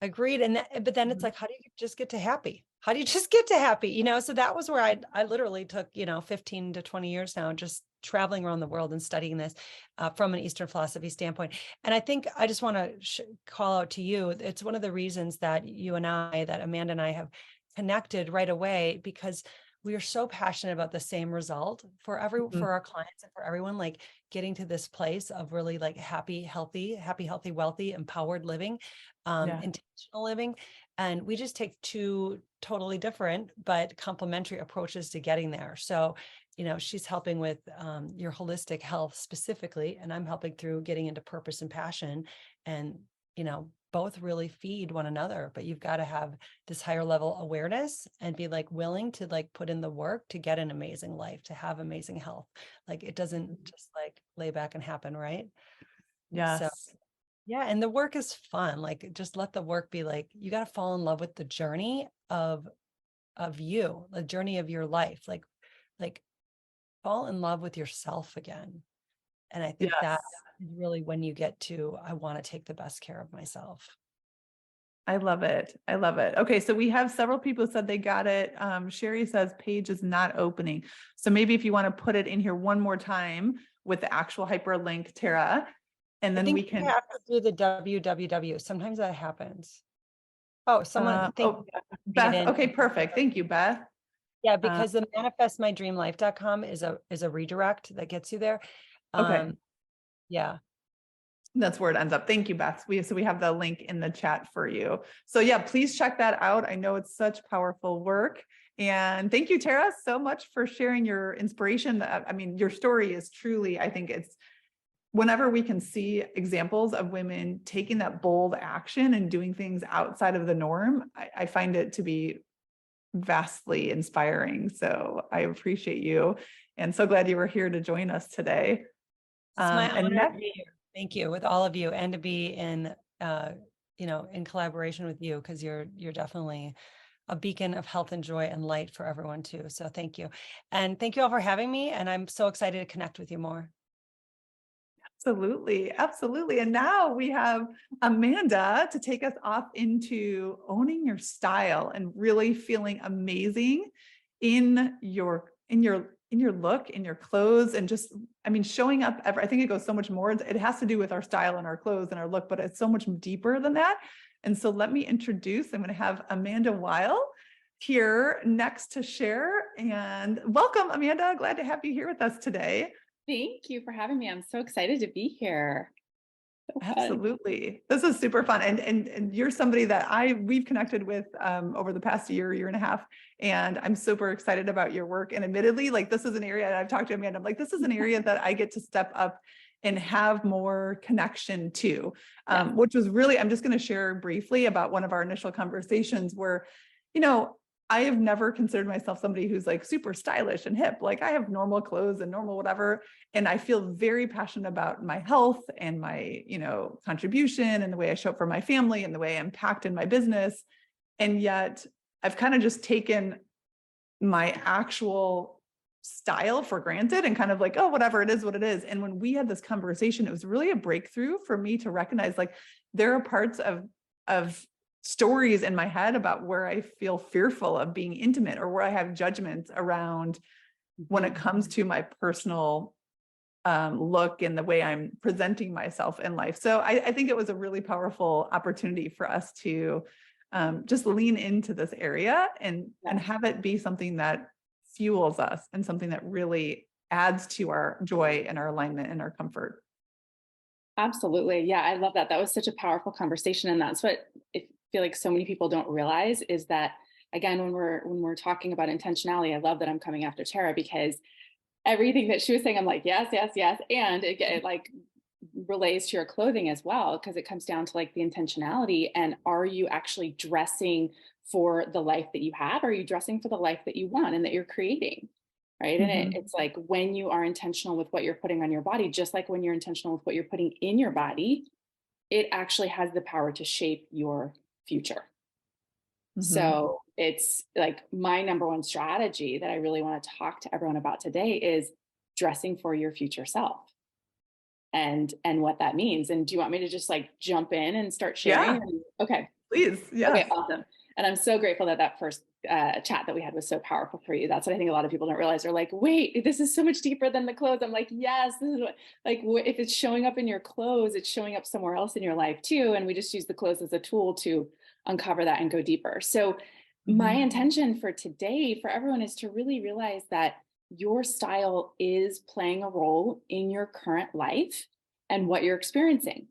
Speaker 6: Agreed. But then it's like, how do you just get to happy? How do you just get to happy? You know, so that was where I literally took, 15 to 20 years now, just traveling around the world and studying this from an Eastern philosophy standpoint. And I think I just want to call out to you. It's one of the reasons that that Amanda and I have connected right away, because we are so passionate about the same result for for our clients and for everyone, like getting to this place of really like happy, healthy, wealthy, empowered living, intentional living. And we just take two totally different but complementary approaches to getting there. So, she's helping with your holistic health specifically, and I'm helping through getting into purpose and passion, and, both really feed one another, but you've got to have this higher level awareness and be like willing to like put in the work to get an amazing life, to have amazing health. Like it doesn't just like lay back and happen, right?
Speaker 1: Yes.
Speaker 6: So, yeah. And the work is fun. Like just let the work be like, you got to fall in love with the journey of you, the journey of your life. Like fall in love with yourself again. And I think that is really when you get to, I want to take the best care of myself.
Speaker 1: I love it. I love it. Okay. So we have several people who said they got it. Sherry says page is not opening. So maybe if you want to put it in here one more time with the actual hyperlink, Tara, and then we can
Speaker 6: have to do the www. Sometimes that happens. Oh, someone
Speaker 1: Beth. Okay, perfect. Thank you, Beth.
Speaker 6: Yeah, because the manifestmydreamlife.com is a redirect that gets you there.
Speaker 1: Okay.
Speaker 6: Yeah.
Speaker 1: That's where it ends up. Thank you, Beth. So we have the link in the chat for you. So yeah, please check that out. I know it's such powerful work. And thank you, Tara, so much for sharing your inspiration. I mean, your story is truly, I think it's whenever we can see examples of women taking that bold action and doing things outside of the norm, I find it to be vastly inspiring. So I appreciate you and so glad you were here to join us today.
Speaker 6: It's my honor to be here. Thank you, with all of you, and to be in in collaboration with you, because you're definitely a beacon of health and joy and light for everyone too. So thank you. And thank you all for having me. And I'm so excited to connect with you more.
Speaker 1: Absolutely. Absolutely. And now we have Amanda to take us off into owning your style and really feeling amazing in your look, in your clothes, and just, I mean, showing up I think it goes so much more. It has to do with our style and our clothes and our look, but it's so much deeper than that. And so let me introduce, I'm going to have Amanda Weil here next to share. And welcome, Amanda. Glad to have you here with us today.
Speaker 7: Thank you for having me. I'm so excited to be here. So
Speaker 1: Absolutely. This is super fun. And you're somebody that we've connected with over the past year and a half. And I'm super excited about your work. And admittedly, like this is an area that I've talked to Amanda, I'm like, this is an area that I get to step up and have more connection to, which was really, I'm just going to share briefly about one of our initial conversations where, I have never considered myself somebody who's like super stylish and hip. Like I have normal clothes and normal whatever. And I feel very passionate about my health and my, contribution and the way I show up for my family and the way I impact in my business. And yet I've kind of just taken my actual style for granted and kind of like, oh, whatever, it is what it is. And when we had this conversation, it was really a breakthrough for me to recognize, like, there are parts of stories in my head about where I feel fearful of being intimate, or where I have judgments around when it comes to my personal look and the way I'm presenting myself in life. So I think it was a really powerful opportunity for us to just lean into this area and have it be something that fuels us and something that really adds to our joy and our alignment and our comfort.
Speaker 7: Absolutely. Yeah, I love that. That was such a powerful conversation. And that's what I feel like so many people don't realize is that, again, when we're talking about intentionality, I love that I'm coming after Tara, because everything that she was saying, I'm like, yes, yes, yes. And it like relates to your clothing as well, because it comes down to like the intentionality. And are you actually dressing for the life that you have? Are you dressing for the life that you want and that you're creating? Right. And it's like when you are intentional with what you're putting on your body, just like when you're intentional with what you're putting in your body, it actually has the power to shape your future. So it's like my number one strategy that I really want to talk to everyone about today is dressing for your future self and what that means. And do you want me to just like jump in and start sharing?
Speaker 1: Yeah.
Speaker 7: Okay.
Speaker 1: Please. Yeah.
Speaker 7: Okay, awesome. And I'm so grateful that first chat that we had was so powerful for you. That's what I think a lot of people don't realize. They're like, wait, this is so much deeper than the clothes. I'm like, yes, this is what, like, if it's showing up in your clothes, it's showing up somewhere else in your life too. And we just use the clothes as a tool to uncover that and go deeper. So my intention for today for everyone is to really realize that your style is playing a role in your current life and what you're experiencing.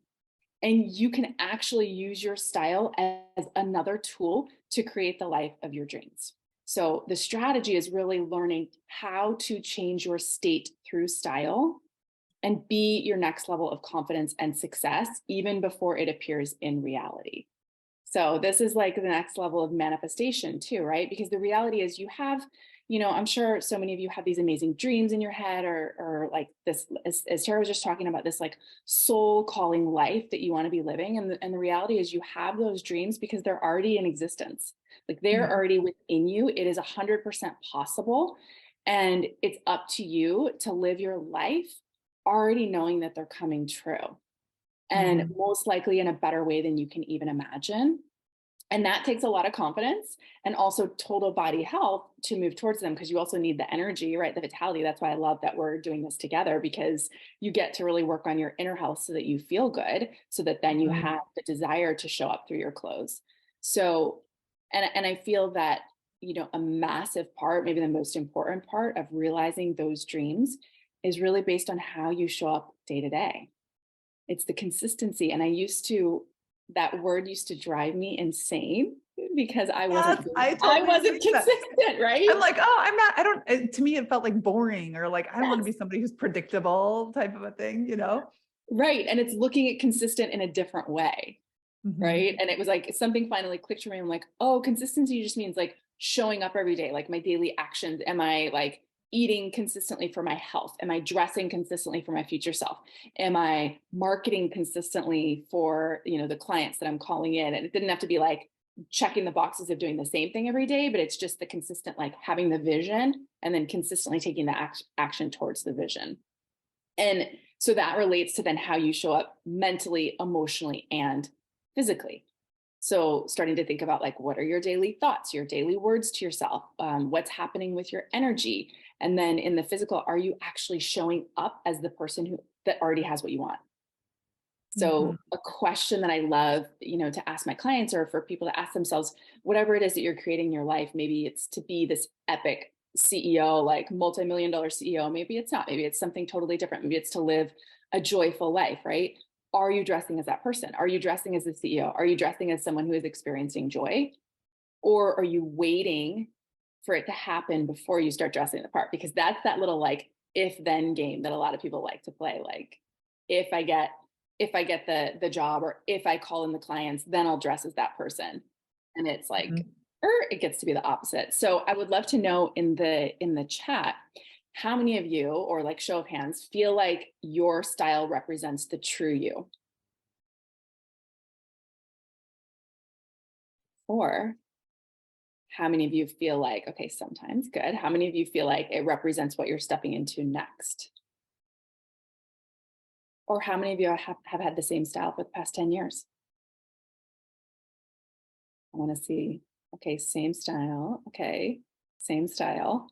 Speaker 7: And you can actually use your style as another tool to create the life of your dreams. So the strategy is really learning how to change your state through style and be your next level of confidence and success, even before it appears in reality. So this is like the next level of manifestation too, right? Because the reality is you have, you know, I'm sure so many of you have these amazing dreams in your head or like this, as Tara was just talking about, this like soul calling life that you want to be living. And the reality is you have those dreams because they're already in existence. Like they're already within you. It is 100% possible. And it's up to you to live your life already knowing that they're coming true. And most likely in a better way than you can even imagine. And that takes a lot of confidence and also total body health to move towards them, because you also need the energy, right? The vitality. That's why I love that we're doing this together, because you get to really work on your inner health so that you feel good, so that then you have the desire to show up through your clothes. So, and I feel that, you know, a massive part, maybe the most important part of realizing those dreams is really based on how you show up day to day. It's the consistency. And that word used to drive me insane because I wasn't consistent, right?
Speaker 1: I'm like, oh, to me, it felt like boring, or like, I don't want to be somebody who's predictable type of a thing, you know?
Speaker 7: Right. And it's looking at consistent in a different way. Right. And it was like, something finally clicked for me. I'm like, oh, consistency just means like showing up every day, like my daily actions. Am I like eating consistently for my health? Am I dressing consistently for my future self? Am I marketing consistently for, you know, the clients that I'm calling in? And it didn't have to be like checking the boxes of doing the same thing every day, but it's just the consistent, like having the vision and then consistently taking the action towards the vision. And so that relates to then how you show up mentally, emotionally, and physically. So starting to think about like, what are your daily thoughts, your daily words to yourself? What's happening with your energy? And then in the physical, are you actually showing up as the person that already has what you want? So a question that I love, you know, to ask my clients, or for people to ask themselves, whatever it is that you're creating in your life, maybe it's to be this epic CEO, like multi-million-dollar CEO. Maybe it's not, maybe it's something totally different. Maybe it's to live a joyful life, right? Are you dressing as that person? Are you dressing as a CEO? Are you dressing as someone who is experiencing joy? Or are you waiting for it to happen before you start dressing the part? Because that's that little like if-then game that a lot of people like to play. Like, if I get the job, or if I call in the clients, then I'll dress as that person. And it's like, it gets to be the opposite. So I would love to know in the chat, how many of you, or like show of hands, feel like your style represents the true you? Or How many of you feel like, okay, sometimes good. How many of you feel like it represents what you're stepping into next? Or how many of you have had the same style for the past 10 years? I want to see, okay, same style. Okay, same style.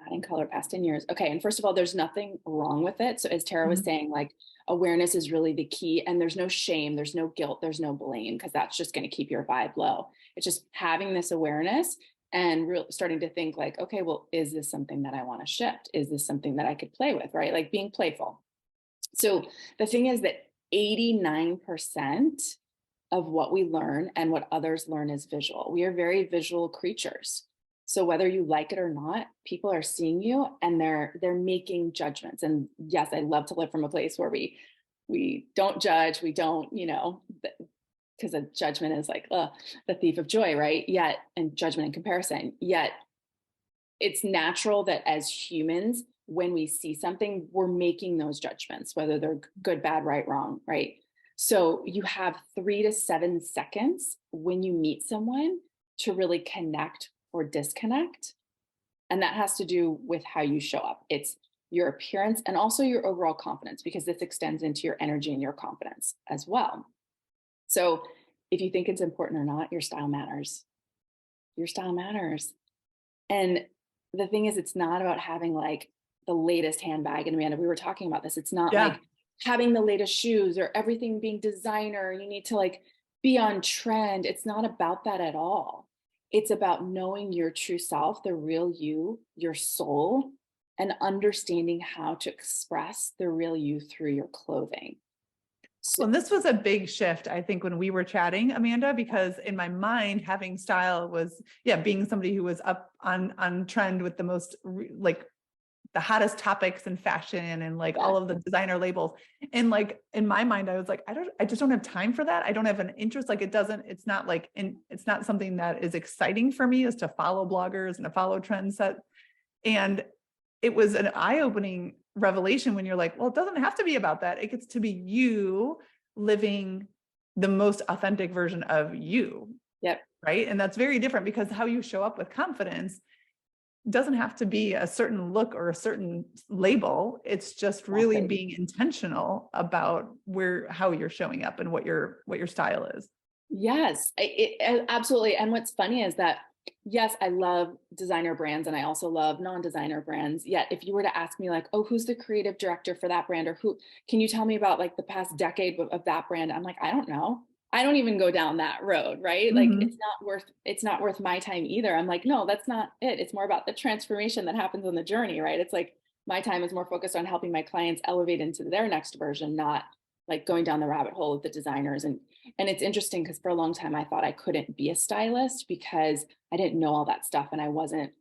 Speaker 7: Adding color past 10 years. Okay, and first of all, there's nothing wrong with it. So as Tara was saying, like awareness is really the key, and there's no shame, there's no guilt, there's no blame, because that's just going to keep your vibe low. It's just having this awareness and starting to think like, okay, well, is this something that I want to shift? Is this something that I could play with, right? Like being playful. So the thing is that 89% of what we learn and what others learn is visual. We are very visual creatures. So whether you like it or not, people are seeing you and they're making judgments. And yes, I love to live from a place where we don't judge, we don't, because a judgment is like the thief of joy, right? Yet, and judgment and comparison, yet it's natural that as humans, when we see something, we're making those judgments, whether they're good, bad, right, wrong, right? So you have 3 to 7 seconds when you meet someone to really connect or disconnect. And that has to do with how you show up. It's your appearance and also your overall confidence, because this extends into your energy and your confidence as well. So if you think it's important or not, your style matters. Your style matters. And the thing is, it's not about having like the latest handbag. And Amanda, we were talking about this. It's not like having the latest shoes or everything being designer. You need to like be on trend. It's not about that at all. It's about knowing your true self, the real you, your soul, and understanding how to express the real you through your clothing.
Speaker 1: Well, and this was a big shift, I think, when we were chatting, Amanda, because in my mind, having style was, being somebody who was up on trend with the most like the hottest topics in fashion and like all of the designer labels. And like, in my mind, I was like, I just don't have time for that. I don't have an interest. Like it's not something that is exciting for me, is to follow bloggers and to follow trends set. And it was an eye-opening revelation when you're like, well, it doesn't have to be about that. It gets to be you living the most authentic version of you.
Speaker 7: Yep.
Speaker 1: Right. And that's very different, because how you show up with confidence doesn't have to be a certain look or a certain label. It's just really being intentional about how you're showing up and what your style is.
Speaker 7: Yes, absolutely. And what's funny is that, yes, I love designer brands and I also love non-designer brands. Yet if you were to ask me like, oh, who's the creative director for that brand? Or can you tell me about like the past decade of that brand? I'm like, I don't know. I don't even go down that road, right? Like it's not worth my time either. I'm like, no, that's not it. It's more about the transformation that happens on the journey, right? It's like my time is more focused on helping my clients elevate into their next version, not like going down the rabbit hole of the designers. And it's interesting because for a long time I thought I couldn't be a stylist because I didn't know all that stuff and I wasn't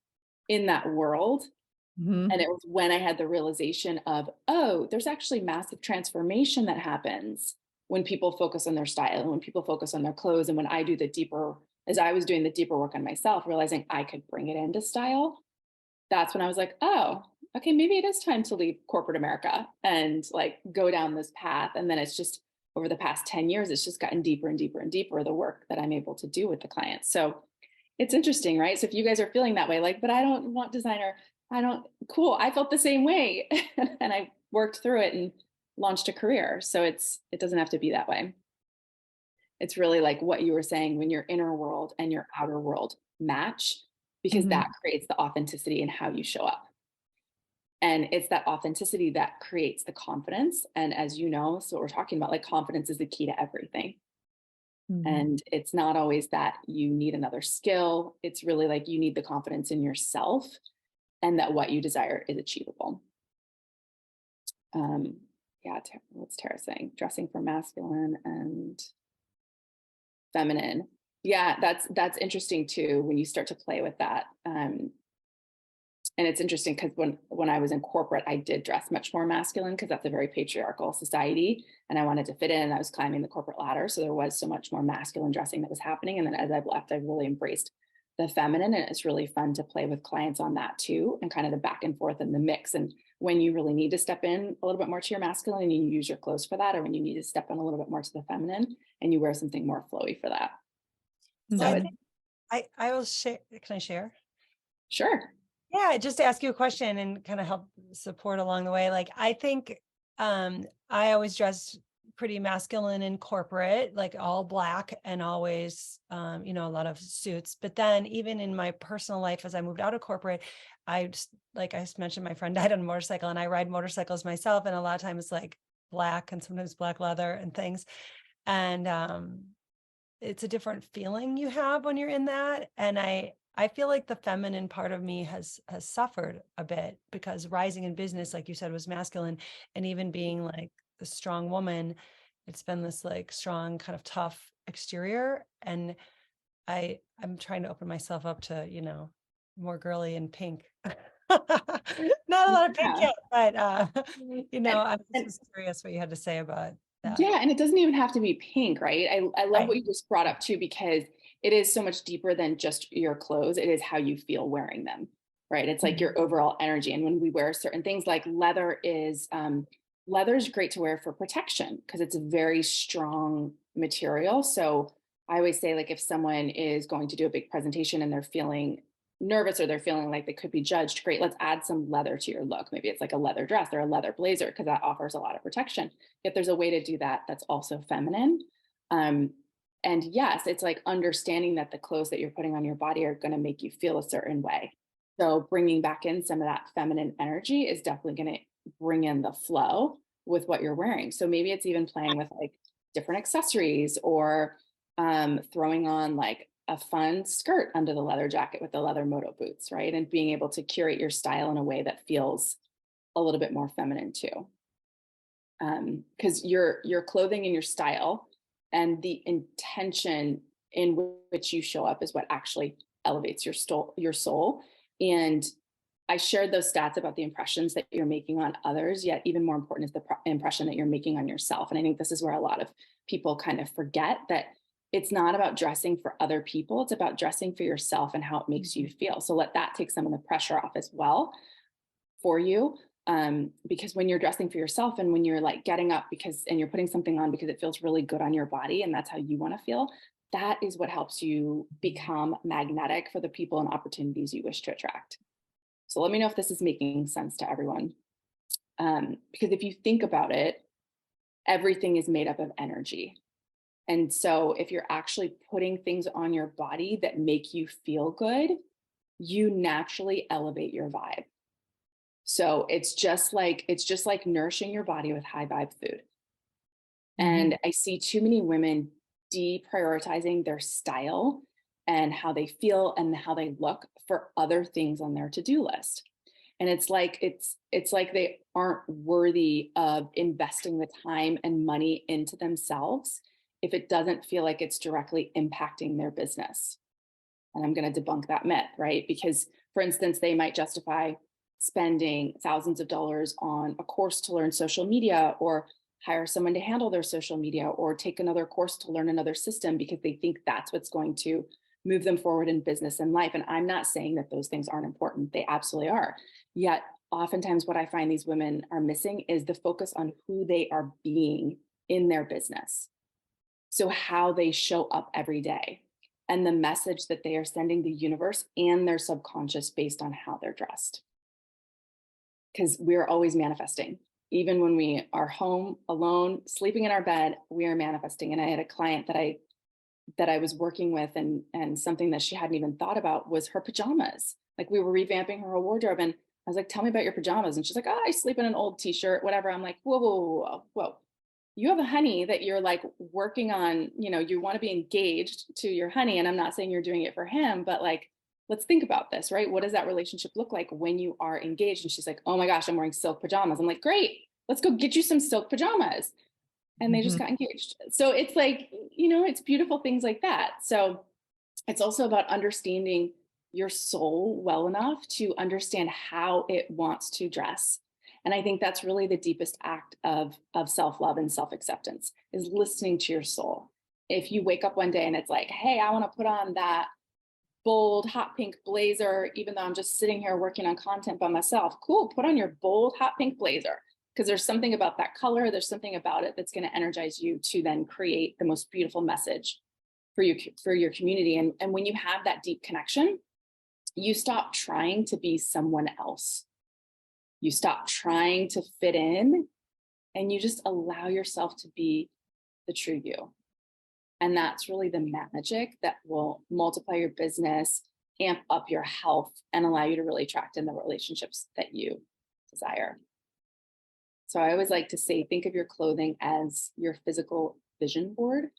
Speaker 7: in that world. And it was when I had the realization of, oh, there's actually massive transformation that happens when people focus on their style and when people focus on their clothes. And when I do as I was doing the deeper work on myself, realizing I could bring it into style, that's when I was like, oh, okay, maybe it is time to leave corporate America and like go down this path. And then it's just over the past 10 years, it's just gotten deeper and deeper and deeper, the work that I'm able to do with the clients. So it's interesting, right? So if you guys are feeling that way, like, but I don't want designer, cool. I felt the same way and I worked through it and launched a career. So it doesn't have to be that way. It's really like what you were saying, when your inner world and your outer world match, because that creates the authenticity in how you show up. And it's that authenticity that creates the confidence. And as you know, so what we're talking about, like confidence is the key to everything. And it's not always that you need another skill. It's really like you need the confidence in yourself and that what you desire is achievable. What's Tara saying? Dressing for masculine and feminine. Yeah, that's interesting too, when you start to play with that. And it's interesting because when I was in corporate, I did dress much more masculine because that's a very patriarchal society. And I wanted to fit in, and I was climbing the corporate ladder. So there was so much more masculine dressing that was happening. And then as I've left, I've really embraced the feminine. And it's really fun to play with clients on that too, and kind of the back and forth and the mix. And when you really need to step in a little bit more to your masculine and you use your clothes for that, or when you need to step in a little bit more to the feminine and you wear something more flowy for that. So
Speaker 6: I will share. Can I share?
Speaker 7: Sure.
Speaker 6: Yeah, just to ask you a question and kind of help support along the way. Like I think I always dress pretty masculine in corporate, like all black and always you know, a lot of suits. But then even in my personal life, as I moved out of corporate, I just, like I just mentioned, my friend died on a motorcycle and I ride motorcycles myself. And a lot of times like black and sometimes black leather and things. And it's a different feeling you have when you're in that. And I feel like the feminine part of me has suffered a bit because rising in business, like you said, was masculine, and even being like the strong woman, it's been this like strong, kind of tough exterior. And I'm trying to open myself up to, you know, more girly and pink. Not a lot of pink
Speaker 7: Yeah.
Speaker 6: yet, but you know, I'm
Speaker 7: and-
Speaker 6: just curious what you had to say about that.
Speaker 7: Yeah, and it doesn't even have to be pink, right? I love
Speaker 6: Right.
Speaker 7: what you just brought up too, because it is so much deeper than just your clothes. It is how you feel wearing them, right? It's like your overall energy. And when we wear certain things, like leather is great to wear for protection because it's a very strong material. So I always say, like, if someone is going to do a big presentation and they're feeling nervous or they're feeling like they could be judged, great, let's add some leather to your look. Maybe it's like a leather dress or a leather blazer because that offers a lot of protection. If there's a way to do that, that's also feminine. And yes, it's like understanding that the clothes that you're putting on your body are going to make you feel a certain way. So bringing back in some of that feminine energy is definitely going to bring in the flow with what you're wearing. So maybe it's even playing with like different accessories or throwing on like a fun skirt under the leather jacket with the leather moto boots, right? And being able to curate your style in a way that feels a little bit more feminine too. Because your clothing and your style and the intention in which you show up is what actually elevates your soul. And I shared those stats about the impressions that you're making on others, yet even more important is the impression that you're making on yourself. And I think this is where a lot of people kind of forget that it's not about dressing for other people, it's about dressing for yourself and how it makes you feel. So let that take some of the pressure off as well for you. Because when you're dressing for yourself and when you're like getting up and you're putting something on because it feels really good on your body and that's how you want to feel, that is what helps you become magnetic for the people and opportunities you wish to attract. So let me know if this is making sense to everyone. Because if you think about it, everything is made up of energy. And so if you're actually putting things on your body that make you feel good, you naturally elevate your vibe. So it's just like nourishing your body with high vibe food. And I see too many women deprioritizing their style and how they feel and how they look for other things on their to-do list. And it's like they aren't worthy of investing the time and money into themselves if it doesn't feel like it's directly impacting their business. And I'm going to debunk that myth, right? Because for instance, they might justify spending thousands of dollars on a course to learn social media or hire someone to handle their social media or take another course to learn another system because they think that's what's going to move them forward in business and life. And I'm not saying that those things aren't important. They absolutely are. Yet oftentimes what I find these women are missing is the focus on who they are being in their business. So how they show up every day and the message that they are sending the universe and their subconscious based on how they're dressed. Because we're always manifesting. Even when we are home alone, sleeping in our bed, we are manifesting. And I had a client that I was working with and something that she hadn't even thought about was her pajamas. Like we were revamping her wardrobe and I was like, tell me about your pajamas. And she's like, oh, I sleep in an old t-shirt, whatever. I'm like, whoa. You have a honey that you're like working on, you want to be engaged to your honey. And I'm not saying you're doing it for him, but like, let's think about this, right? What does that relationship look like when you are engaged? And she's like, oh my gosh, I'm wearing silk pajamas. I'm like, great, let's go get you some silk pajamas. And they just got engaged. So it's like, it's beautiful things like that. So it's also about understanding your soul well enough to understand how it wants to dress. And I think that's really the deepest act of self-love and self-acceptance is listening to your soul. If you wake up one day and it's like, hey, I want to put on that bold hot pink blazer, even though I'm just sitting here working on content by myself, cool, put on your bold hot pink blazer. Because there's something about that color, there's something about it that's going to energize you to then create the most beautiful message for your community. And when you have that deep connection, you stop trying to be someone else. You stop trying to fit in, and you just allow yourself to be the true you. And that's really the magic that will multiply your business, amp up your health, and allow you to really attract in the relationships that you desire. So I always like to say, think of your clothing as your physical vision board,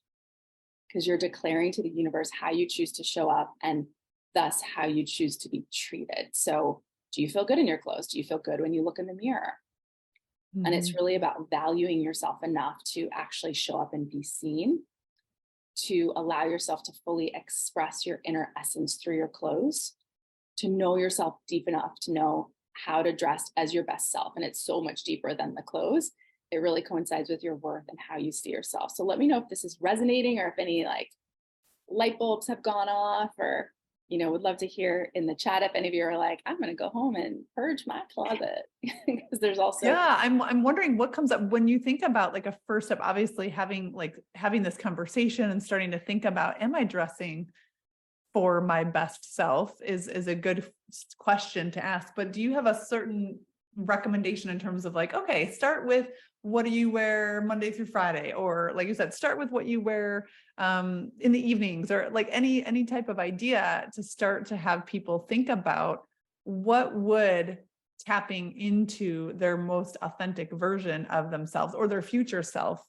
Speaker 7: because you're declaring to the universe how you choose to show up and thus how you choose to be treated. So do you feel good in your clothes? Do you feel good when you look in the mirror?
Speaker 1: Mm-hmm.
Speaker 7: And it's really about valuing yourself enough to actually show up and be seen, to allow yourself to fully express your inner essence through your clothes, to know yourself deep enough to know how to dress as your best self. And it's so much deeper than the clothes. It really coincides with your worth and how you see yourself. So let me know if this is resonating, or if any like light bulbs have gone off, or, you know, would love to hear in the chat if any of you are like, I'm going to go home and purge my closet. Because there's also,
Speaker 1: yeah, I'm wondering what comes up when you think about like a first step, obviously having this conversation and starting to think about, am I dressing for my best self is a good question to ask. But do you have a certain recommendation in terms of like, okay, start with what do you wear Monday through Friday? Or like you said, start with what you wear in the evenings, or like any type of idea to start to have people think about what would tapping into their most authentic version of themselves or their future self,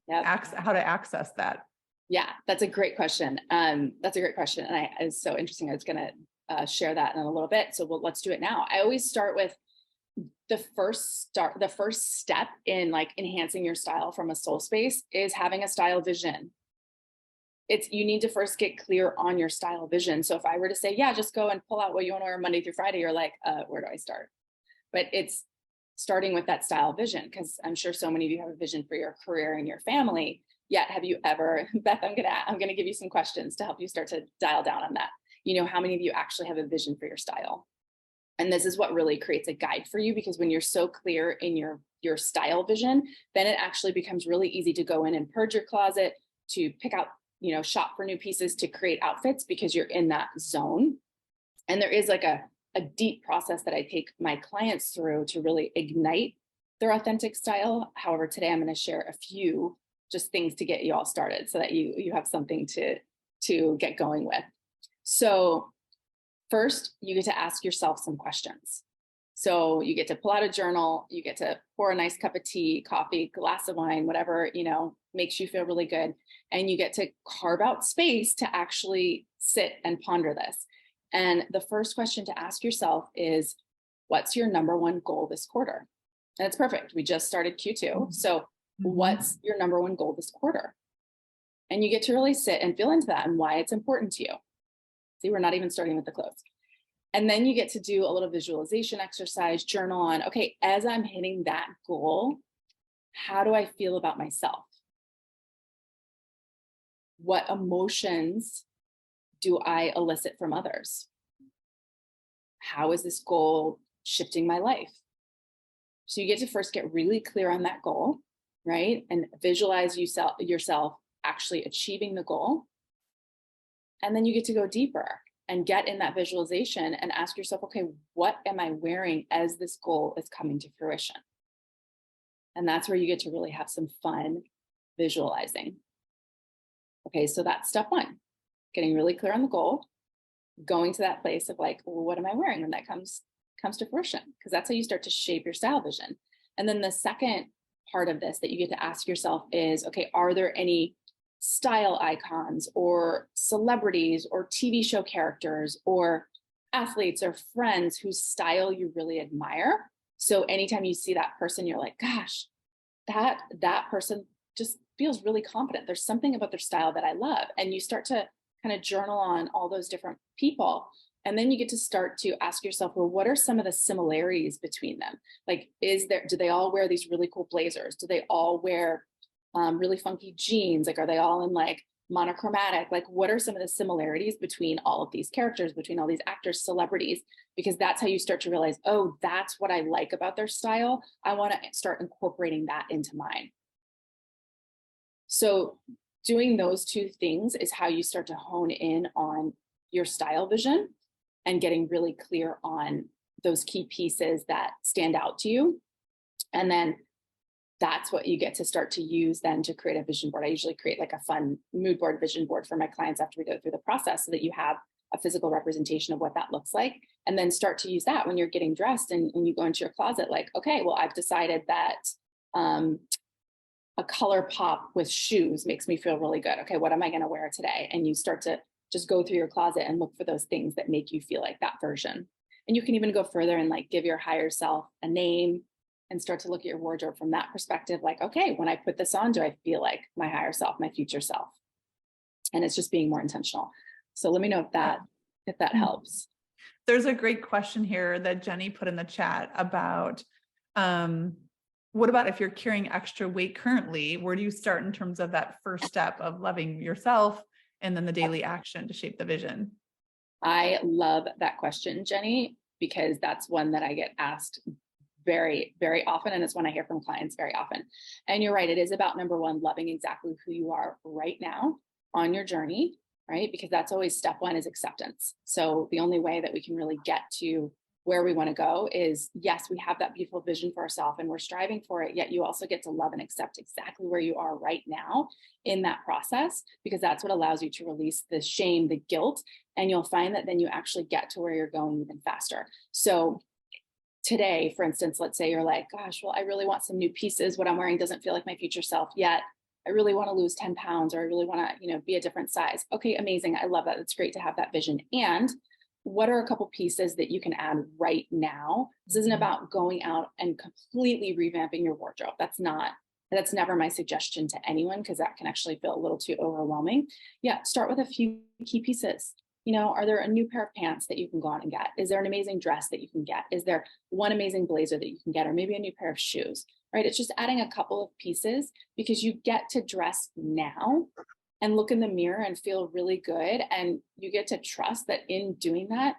Speaker 1: how to access that?
Speaker 7: Yeah, that's a great question. That's a great question. And it's so interesting. I was going to share that in a little bit. So let's do it now. I always start with the first step in like enhancing your style from a soul space is having a style vision. You need to first get clear on your style vision. So if I were to say, yeah, just go and pull out what you want to wear Monday through Friday, you're like, where do I start? But it's starting with that style vision, because I'm sure so many of you have a vision for your career and your family. Yet, have you ever, Beth, I'm gonna give you some questions to help you start to dial down on that. You know, how many of you actually have a vision for your style? And this is what really creates a guide for you, because when you're so clear in your style vision, then it actually becomes really easy to go in and purge your closet, to pick out, you know, shop for new pieces, to create outfits, because you're in that zone. And there is like a deep process that I take my clients through to really ignite their authentic style. However, today I'm going to share a few just things to get you all started so that you have something to get going with. So first, you get to ask yourself some questions. So you get to pull out a journal, you get to pour a nice cup of tea, coffee, glass of wine, whatever, you know, makes you feel really good. And you get to carve out space to actually sit and ponder this. And the first question to ask yourself is, what's your number one goal this quarter? And it's perfect. We just started Q2. So what's your number one goal this quarter? And you get to really sit and feel into that and why it's important to you. See, we're not even starting with the clothes. And then you get to do a little visualization exercise, journal on, okay, as I'm hitting that goal, how do I feel about myself? What emotions do I elicit from others? How is this goal shifting my life? So you get to first get really clear on that goal, right? And visualize yourself actually achieving the goal. And then you get to go deeper and get in that visualization and ask yourself, okay, what am I wearing as this goal is coming to fruition? And that's where you get to really have some fun visualizing. Okay, so that's step one, getting really clear on the goal, going to that place of like, well, what am I wearing when that comes to fruition? Because that's how you start to shape your style vision. And then the second part of this that you get to ask yourself is, okay, are there any style icons or celebrities or TV show characters or athletes or friends whose style you really admire? So anytime you see that person, you're like, gosh, that person just feels really confident. There's something about their style that I love. And you start to kind of journal on all those different people. And then you get to start to ask yourself, well, what are some of the similarities between them? Like, do they all wear these really cool blazers? Do they all wear really funky jeans? Like, are they all in like monochromatic? Like, what are some of the similarities between all of these characters, between all these actors, celebrities? Because that's how you start to realize, oh, that's what I like about their style. I want to start incorporating that into mine. So doing those two things is how you start to hone in on your style vision and getting really clear on those key pieces that stand out to you. And then that's what you get to start to use then to create a vision board. I usually create like a fun mood board, vision board for my clients after we go through the process, so that you have a physical representation of what that looks like, and then start to use that when you're getting dressed and you go into your closet, like, okay, well, I've decided that a color pop with shoes makes me feel really good. Okay, what am I going to wear today? And you start to just go through your closet and look for those things that make you feel like that version. And you can even go further and like give your higher self a name and start to look at your wardrobe from that perspective. Like, okay, when I put this on, do I feel like my higher self, my future self? And it's just being more intentional. So let me know if that helps.
Speaker 1: There's a great question here that Jenny put in the chat about, what about if you're carrying extra weight currently? Where do you start in terms of that first step of loving yourself and then the daily action to shape the vision?
Speaker 7: I love that question, Jenny, because that's one that I get asked very, very often. And it's one I hear from clients very often. And you're right. It is about, number one, loving exactly who you are right now on your journey, right? Because that's always step one, is acceptance. So the only way that we can really get to where we want to go is, yes, we have that beautiful vision for ourselves and we're striving for it, yet you also get to love and accept exactly where you are right now in that process, because that's what allows you to release the shame, the guilt, and you'll find that then you actually get to where you're going even faster. So today, for instance, let's say you're like, gosh, well, I really want some new pieces. What I'm wearing doesn't feel like my future self yet. I really want to lose 10 pounds, or I really want to, be a different size. Okay, amazing. I love that. It's great to have that vision. And what are a couple pieces that you can add right now? This isn't about going out and completely revamping your wardrobe. That's never my suggestion to anyone, because that can actually feel a little too overwhelming. Yeah, start with a few key pieces. Are there a new pair of pants that you can go out and get? Is there an amazing dress that you can get? Is there one amazing blazer that you can get, or maybe a new pair of shoes, right? It's just adding a couple of pieces, because you get to dress now and look in the mirror and feel really good. And you get to trust that in doing that,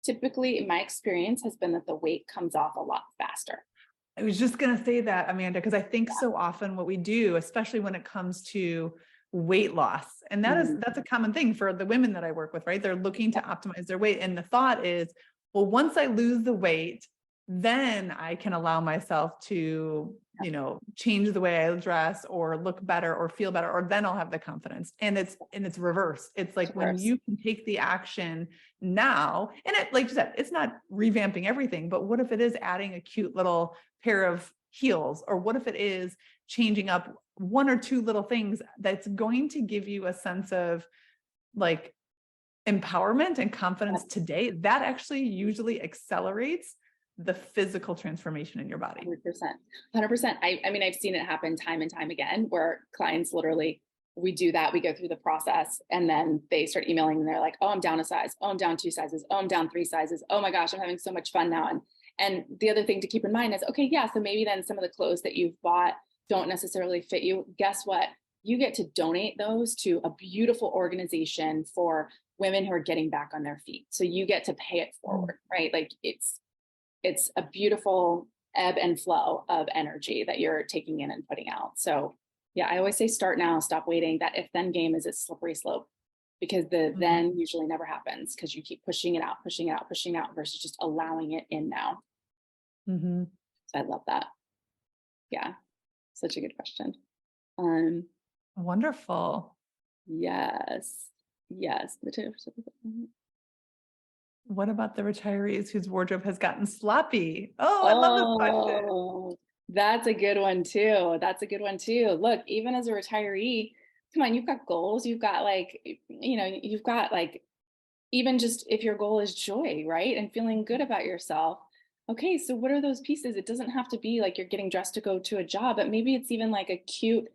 Speaker 7: typically, in my experience, has been that the weight comes off a lot faster.
Speaker 1: I was just going to say that, Amanda, because I think so often what we do, especially when it comes to weight loss, and that's a common thing for the women that I work with, right? They're looking to optimize their weight. And the thought is, well, once I lose the weight, then I can allow myself to, change the way I dress or look better or feel better, or then I'll have the confidence. And it's reverse. It's like when you can take the action now, and it, like you said, it's not revamping everything, but what if it is adding a cute little pair of heels? Or what if it is changing up one or two little things that's going to give you a sense of like empowerment and confidence today? That actually usually accelerates the physical transformation in your body.
Speaker 7: 100%. I mean, I've seen it happen time and time again, where clients literally, we do that, we go through the process, and then they start emailing and they're like, oh, I'm down a size. Oh, I'm down 2 sizes. Oh, I'm down 3 sizes. Oh my gosh, I'm having so much fun now. And the other thing to keep in mind is, okay, yeah, so maybe then some of the clothes that you've bought don't necessarily fit you. Guess what? You get to donate those to a beautiful organization for women who are getting back on their feet. So you get to pay it forward, right? Like it's a beautiful ebb and flow of energy that you're taking in and putting out. So yeah, I always say start now, stop waiting. That if then game is a slippery slope, because the then usually never happens, because you keep pushing it out versus just allowing it in now. So I love that. Yeah, such a good question.
Speaker 1: Wonderful.
Speaker 7: Yes.
Speaker 1: What about the retirees whose wardrobe has gotten sloppy? Oh, I love this question.
Speaker 7: That's a good one too. Look, even as a retiree, come on, you've got goals. You've got even just if your goal is joy, right? And feeling good about yourself. Okay, so what are those pieces? It doesn't have to be like you're getting dressed to go to a job, but maybe it's even like a cute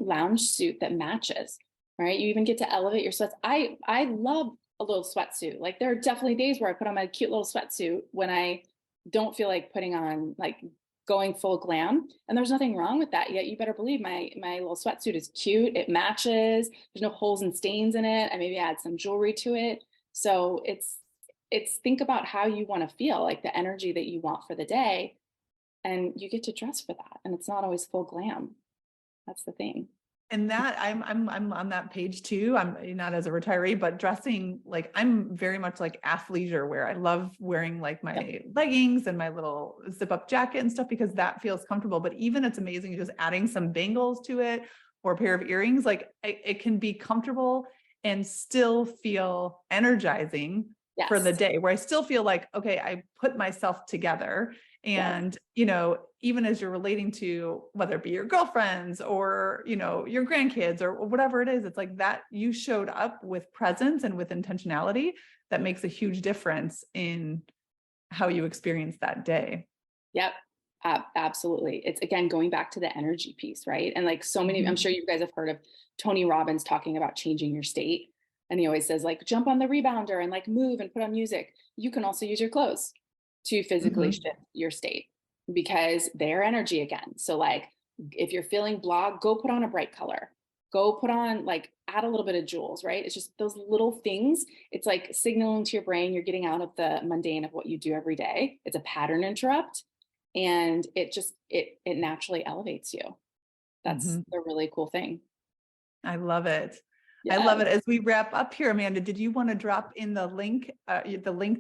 Speaker 7: lounge suit that matches, right? You even get to elevate your sweats. I love a little sweatsuit. Like there are definitely days where I put on my cute little sweatsuit when I don't feel like putting on like going full glam, and there's nothing wrong with that. Yet you better believe my little sweatsuit is cute. It matches. There's no holes and stains in it. I maybe add some jewelry to it. So it's think about how you want to feel, like the energy that you want for the day, and you get to dress for that. And it's not always full glam. That's the thing.
Speaker 1: And that I'm on that page too. I'm not as a retiree, but dressing like I'm very much like athleisure wear. I love wearing like my leggings and my little zip up jacket and stuff because that feels comfortable. But even it's amazing just adding some bangles to it or a pair of earrings, like it can be comfortable and still feel energizing for the
Speaker 7: Yes.
Speaker 1: day, where I still feel like, okay, I put myself together. And, you know, even as you're relating to whether it be your girlfriends or, you know, your grandkids or whatever it is, it's like that you showed up with presence and with intentionality that makes a huge difference in how you experience that day.
Speaker 7: Yep. Absolutely. It's again going back to the energy piece, right? And like so many, I'm
Speaker 1: Mhm.
Speaker 7: sure you guys have heard of Tony Robbins talking about changing your state. And he always says, like, jump on the rebounder and like move and put on music. You can also use your clothes to physically
Speaker 1: Mhm.
Speaker 7: shift your state because they're energy again. So, like, if you're feeling blah, go put on a bright color. Go put on, like, add a little bit of jewels, right? It's just those little things. It's like signaling to your brain you're getting out of the mundane of what you do every day. It's a pattern interrupt, and it naturally elevates you. That's
Speaker 1: Mhm.
Speaker 7: the really cool thing.
Speaker 1: I love it. I
Speaker 7: Yeah.
Speaker 1: love it. As we wrap up here, Amanda, did you want to drop in the link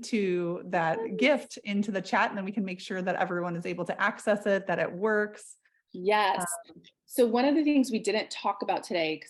Speaker 1: to that gift into the chat, and then we can make sure that everyone is able to access it, that it works?
Speaker 7: Yes. So one of the things we didn't talk about today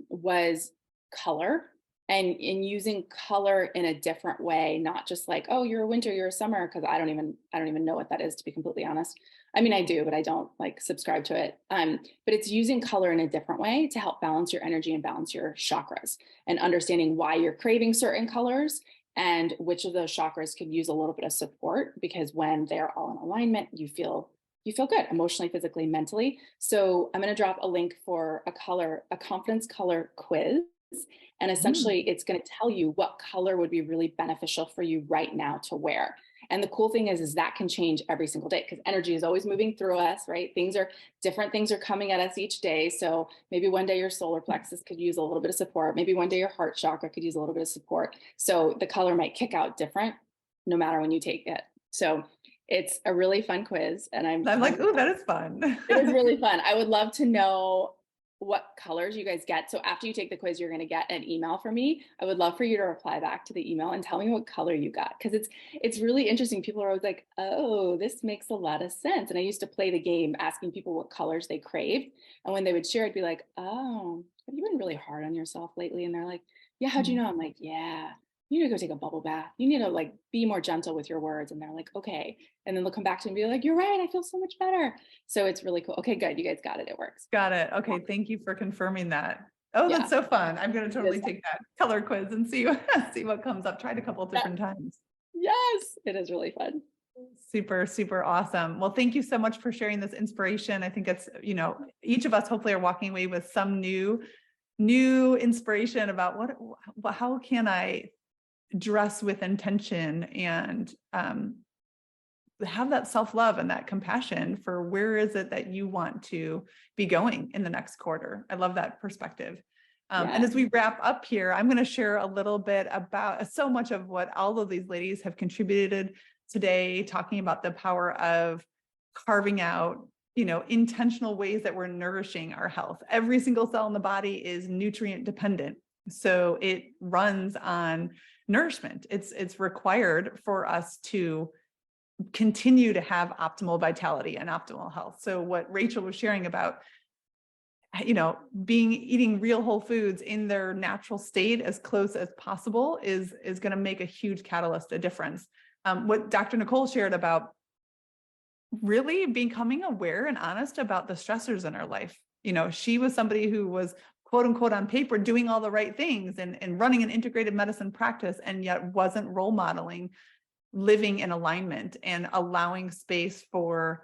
Speaker 7: was color and using color in a different way, not just like, oh, you're a winter, you're a summer, because I don't even know what that is, to be completely honest. I mean, I do, but I don't like subscribe to it. But it's using color in a different way to help balance your energy and balance your chakras, and understanding why you're craving certain colors and which of those chakras could use a little bit of support, because when they're all in alignment, you feel good emotionally, physically, mentally. So I'm going to drop a link for a confidence color quiz. And essentially, it's going to tell you what color would be really beneficial for you right now to wear. And the cool thing is that can change every single day because energy is always moving through us, right? Different things are coming at us each day. So maybe one day your solar plexus could use a little bit of support. Maybe one day your heart chakra could use a little bit of support. So the color might kick out different no matter when you take it. So it's a really fun quiz, and
Speaker 1: I'm like, oh, that is fun.
Speaker 7: it is really fun. I would love to know what colors you guys get. So after you take the quiz, you're going to get an email from me. I would love for you to reply back to the email and tell me what color you got, because it's really interesting. People are always like, oh, this makes a lot of sense. And I used to play the game asking people what colors they craved, and when they would share, I'd be like, oh, have you been really hard on yourself lately? And they're like, yeah, how'd you know? I'm like, yeah, you need to go take a bubble bath. You need to like be more gentle with your words. And they're like, okay. And then they'll come back to me and be like, you're right, I feel so much better. So it's really cool. Okay, good. You guys got it. It works.
Speaker 1: Got it. Okay. Thank you for confirming that. Oh,
Speaker 7: Yeah.
Speaker 1: that's so fun. I'm going to totally
Speaker 7: is.
Speaker 1: take that color quiz and see what comes up. Tried a couple of different times.
Speaker 7: Yes, it is really fun.
Speaker 1: Super, super awesome. Well, thank you so much for sharing this inspiration. I think it's, you know, each of us hopefully are walking away with some new inspiration about how can I dress with intention and have that self-love and that compassion for where is it that you want to be going in the next quarter. I love that perspective. And as we wrap up here, I'm going to share a little bit about so much of what all of these ladies have contributed today, talking about the power of carving out, you know, intentional ways that we're nourishing our health. Every single cell in the body is nutrient dependent. So it runs on nourishment. It's required for us to continue to have optimal vitality and optimal health. So what Rachel was sharing about, you know, eating real whole foods in their natural state as close as possible is going to make a huge catalyst, a difference. What Dr. Nicole shared about really becoming aware and honest about the stressors in her life. You know, she was somebody who was quote unquote on paper doing all the right things and running an integrated medicine practice, and yet wasn't role modeling living in alignment and allowing space for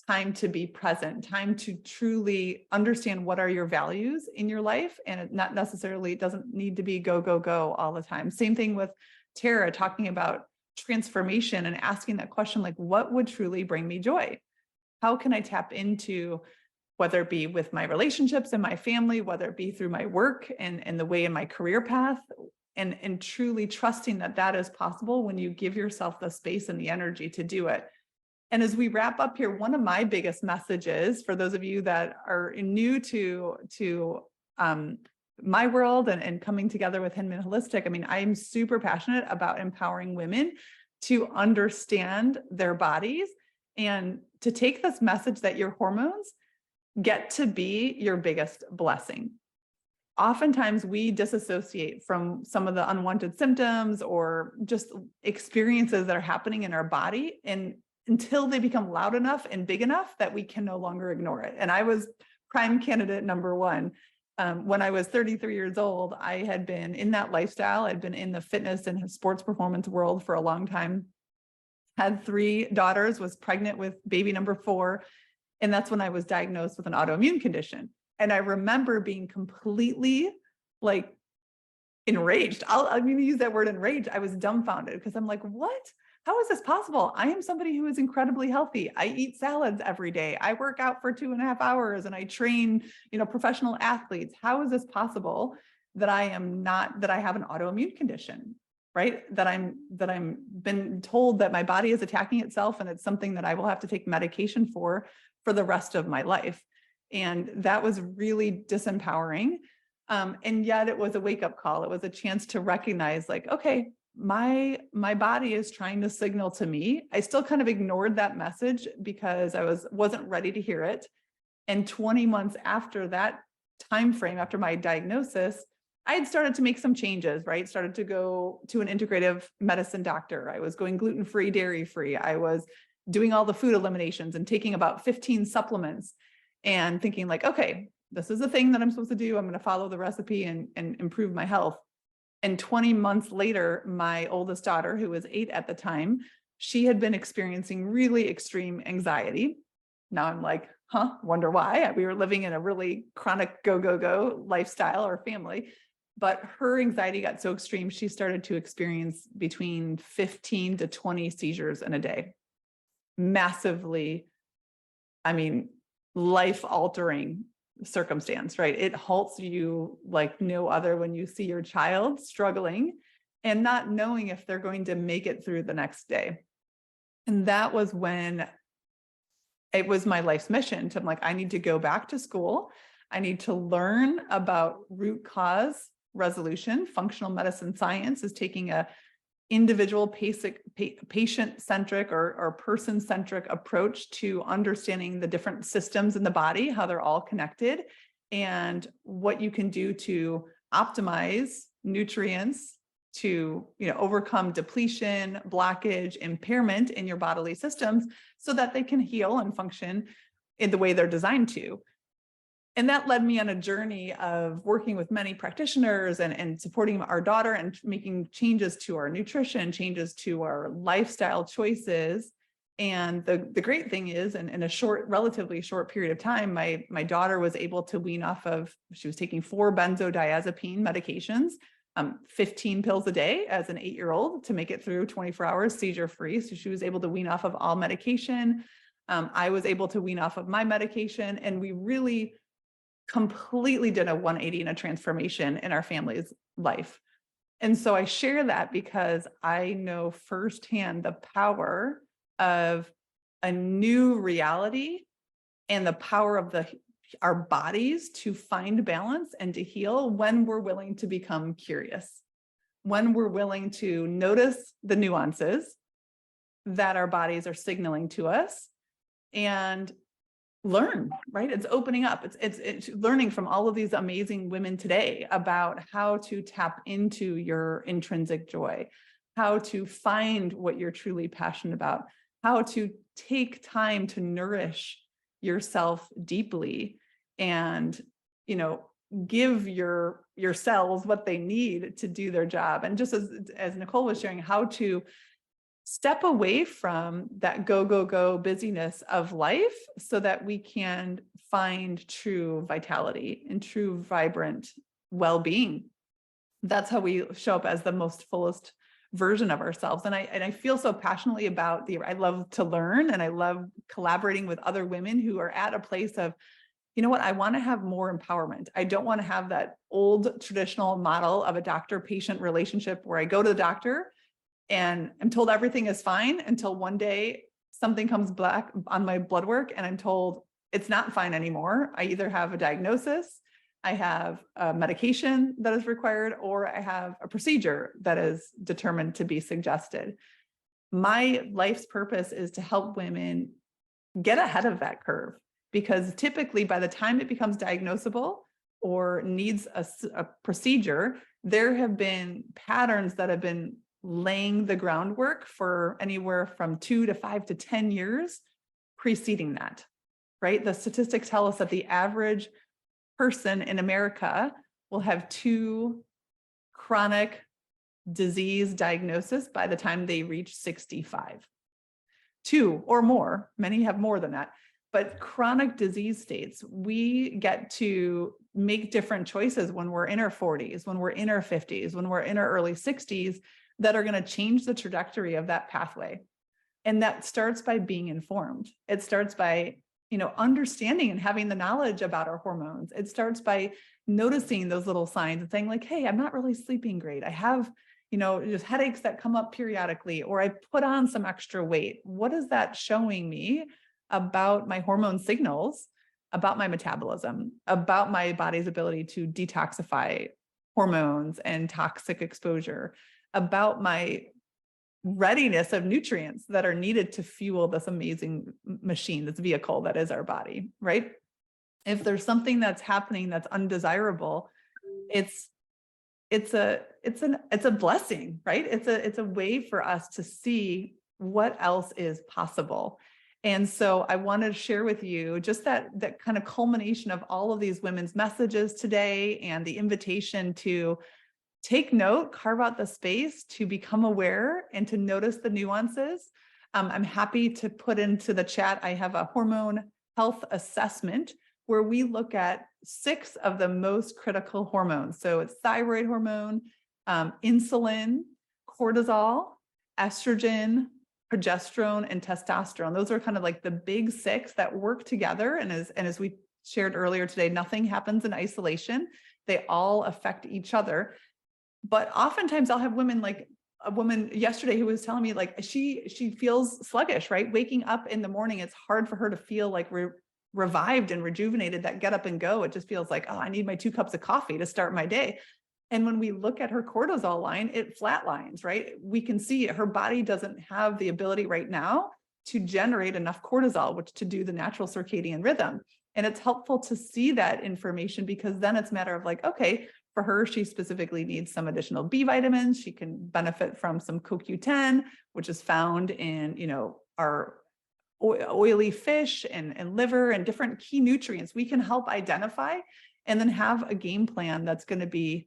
Speaker 1: time to be present, time to truly understand what are your values in your life. And it not necessarily, it doesn't need to be go, go, go all the time. Same thing with Tara talking about transformation and asking that question, like, what would truly bring me joy? How can I tap into, whether it be with my relationships and my family, whether it be through my work and the way in my career path, and truly trusting that that is possible when you give yourself the space and the energy to do it. And as we wrap up here, one of my biggest messages for those of you that are new to my world and coming together with Hinman Holistic, I mean, I'm super passionate about empowering women to understand their bodies and to take this message that your hormones get to be your biggest blessing. Oftentimes we disassociate from some of the unwanted symptoms or just experiences that are happening in our body, and until they become loud enough and big enough that we can no longer ignore it. And I was prime candidate number one. When I was 33 years old, I had been in that lifestyle. I'd been in the fitness and sports performance world for a long time, had 3 daughters, was pregnant with baby number 4. And that's when I was diagnosed with an autoimmune condition. And I remember being completely like enraged. I'm going to use that word enraged. I was dumbfounded because I'm like, what? How is this possible? I am somebody who is incredibly healthy. I eat salads every day. I work out for 2.5 hours and I train, professional athletes. How is this possible that I have an autoimmune condition, right? That I'm been told that my body is attacking itself and it's something that I will have to take medication for the rest of my life. And that was really disempowering. And yet it was a wake-up call. It was a chance to recognize like, okay, my body is trying to signal to me. I still kind of ignored that message because I wasn't ready to hear it. And 20 months after that time frame, after my diagnosis, I had started to make some changes, right? Started to go to an integrative medicine doctor. I was going gluten-free, dairy-free. I was doing all the food eliminations and taking about 15 supplements and thinking like, okay, this is the thing that I'm supposed to do. I'm going to follow the recipe and improve my health. And 20 months later, my oldest daughter, who was 8 at the time, she had been experiencing really extreme anxiety. Now I'm like, wonder why. We were living in a really chronic go lifestyle or family, but her anxiety got so extreme, she started to experience between 15 to 20 seizures in a day. Massively, life-altering circumstance, right? It halts you like no other when you see your child struggling and not knowing if they're going to make it through the next day. And that was when it was my life's mission to, I need to go back to school. I need to learn about root cause resolution. Functional medicine science is taking a individual patient-centric or person-centric approach to understanding the different systems in the body, how they're all connected, and what you can do to optimize nutrients to overcome depletion, blockage, impairment in your bodily systems so that they can heal and function in the way they're designed to. And that led me on a journey of working with many practitioners and supporting our daughter and making changes to our nutrition, changes to our lifestyle choices. And the great thing is, in a relatively short period of time, my daughter was able to wean off of, she was taking 4 benzodiazepine medications, 15 pills a day as an 8-year-old to make it through 24 hours seizure-free. So she was able to wean off of all medication. I was able to wean off of my medication, and we really completely did a 180 and a transformation in our family's life. And so I share that because I know firsthand the power of a new reality and the power of our bodies to find balance and to heal when we're willing to become curious, when we're willing to notice the nuances that our bodies are signaling to us and learn, right? It's opening up. It's learning from all of these amazing women today about how to tap into your intrinsic joy, how to find what you're truly passionate about, how to take time to nourish yourself deeply and, give your cells what they need to do their job. And just as Nicole was sharing, how to step away from that go busyness of life so that we can find true vitality and true vibrant well-being. That's how we show up as the most fullest version of ourselves. And I feel so passionately about I love to learn, and I love collaborating with other women who are at a place of, I want to have more empowerment. I don't want to have that old traditional model of a doctor-patient relationship where I go to the doctor and I'm told everything is fine until one day something comes back on my blood work and I'm told it's not fine anymore. I either have a diagnosis, I have a medication that is required, or I have a procedure that is determined to be suggested. My life's purpose is to help women get ahead of that curve, because typically by the time it becomes diagnosable or needs a procedure, there have been patterns that have been laying the groundwork for anywhere from 2 to 5 to 10 years preceding that, right? The statistics tell us that the average person in America will have 2 chronic disease diagnosis by the time they reach 65. 2 or more, many have more than that. But chronic disease states, we get to make different choices when we're in our 40s, when we're in our 50s, when we're in our early 60s, that are going to change the trajectory of that pathway. And that starts by being informed. It starts by, understanding and having the knowledge about our hormones. It starts by noticing those little signs and saying like, hey, I'm not really sleeping great. I have, just headaches that come up periodically, or I put on some extra weight. What is that showing me about my hormone signals, about my metabolism, about my body's ability to detoxify hormones and toxic exposure, about my readiness of nutrients that are needed to fuel this amazing machine, this vehicle that is our body, right? If there's something that's happening that's undesirable, it's a blessing, right? It's a way for us to see what else is possible. And so I wanted to share with you just that kind of culmination of all of these women's messages today, and the invitation to take note, carve out the space to become aware and to notice the nuances. I'm happy to put into the chat, I have a hormone health assessment where we look at 6 of the most critical hormones. So it's thyroid hormone, insulin, cortisol, estrogen, progesterone, and testosterone. Those are kind of like the big 6 that work together. And as we shared earlier today, nothing happens in isolation. They all affect each other. But oftentimes I'll have women, like a woman yesterday who was telling me like she feels sluggish, right? Waking up in the morning, it's hard for her to feel like revived and rejuvenated, that get up and go. It just feels like, oh, I need my 2 cups of coffee to start my day. And when we look at her cortisol line, it flatlines, right? We can see her body doesn't have the ability right now to generate enough cortisol, which to do the natural circadian rhythm. And it's helpful to see that information, because then it's a matter of like, okay, for her, she specifically needs some additional B vitamins. She can benefit from some CoQ10, which is found in, our oily fish and liver and different key nutrients. We can help identify and then have a game plan that's going to be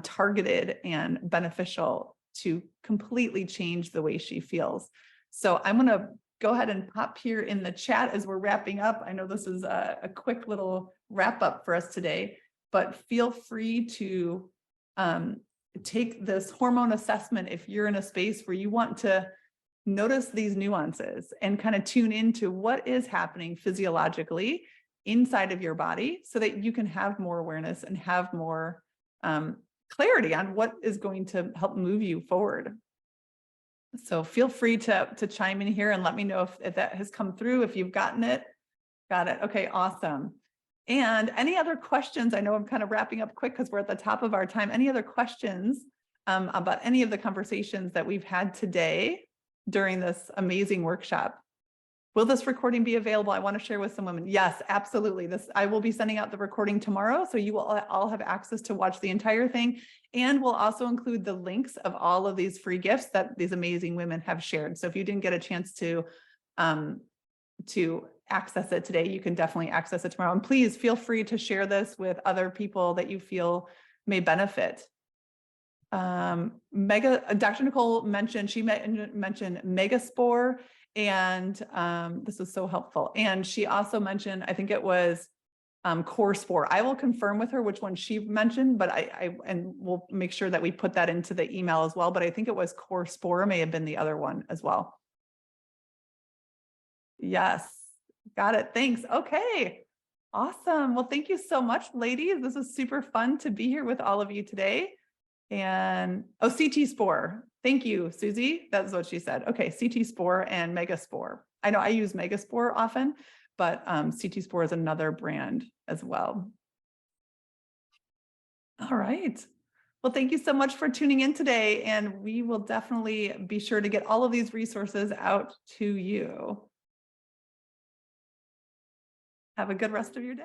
Speaker 1: targeted and beneficial to completely change the way she feels. So I'm going to go ahead and pop here in the chat as we're wrapping up. I know this is a quick little wrap up for us today, but feel free to take this hormone assessment if you're in a space where you want to notice these nuances and kind of tune into what is happening physiologically inside of your body, so that you can have more awareness and have more clarity on what is going to help move you forward. So feel free to chime in here and let me know if that has come through, if you've gotten it. Got it. Okay, awesome. And any other questions? I know I'm kind of wrapping up quick because we're at the top of our time. Any other questions about any of the conversations that we've had today during this amazing workshop? Will this recording be available? I want to share with some women. Yes, absolutely. I will be sending out the recording tomorrow, so you will all have access to watch the entire thing. And we'll also include the links of all of these free gifts that these amazing women have shared. So if you didn't get a chance to access it today, you can definitely access it tomorrow. And please feel free to share this with other people that you feel may benefit. Dr. Nicole mentioned, mentioned Megaspore, and this was so helpful. And she also mentioned, I think it was Core Spore. I will confirm with her which one she mentioned, but and we'll make sure that we put that into the email as well. But I think it was Core Spore, may have been the other one as well. Yes, got it. Thanks. Okay, awesome. Well, thank you so much, ladies. This was super fun to be here with all of you today. And CT Spore. Thank you, Susie. That's what she said. Okay, CT Spore and Megaspore. I know I use Megaspore often, but CT Spore is another brand as well. All right. Well, thank you so much for tuning in today, and we will definitely be sure to get all of these resources out to you. Have a good rest of your day.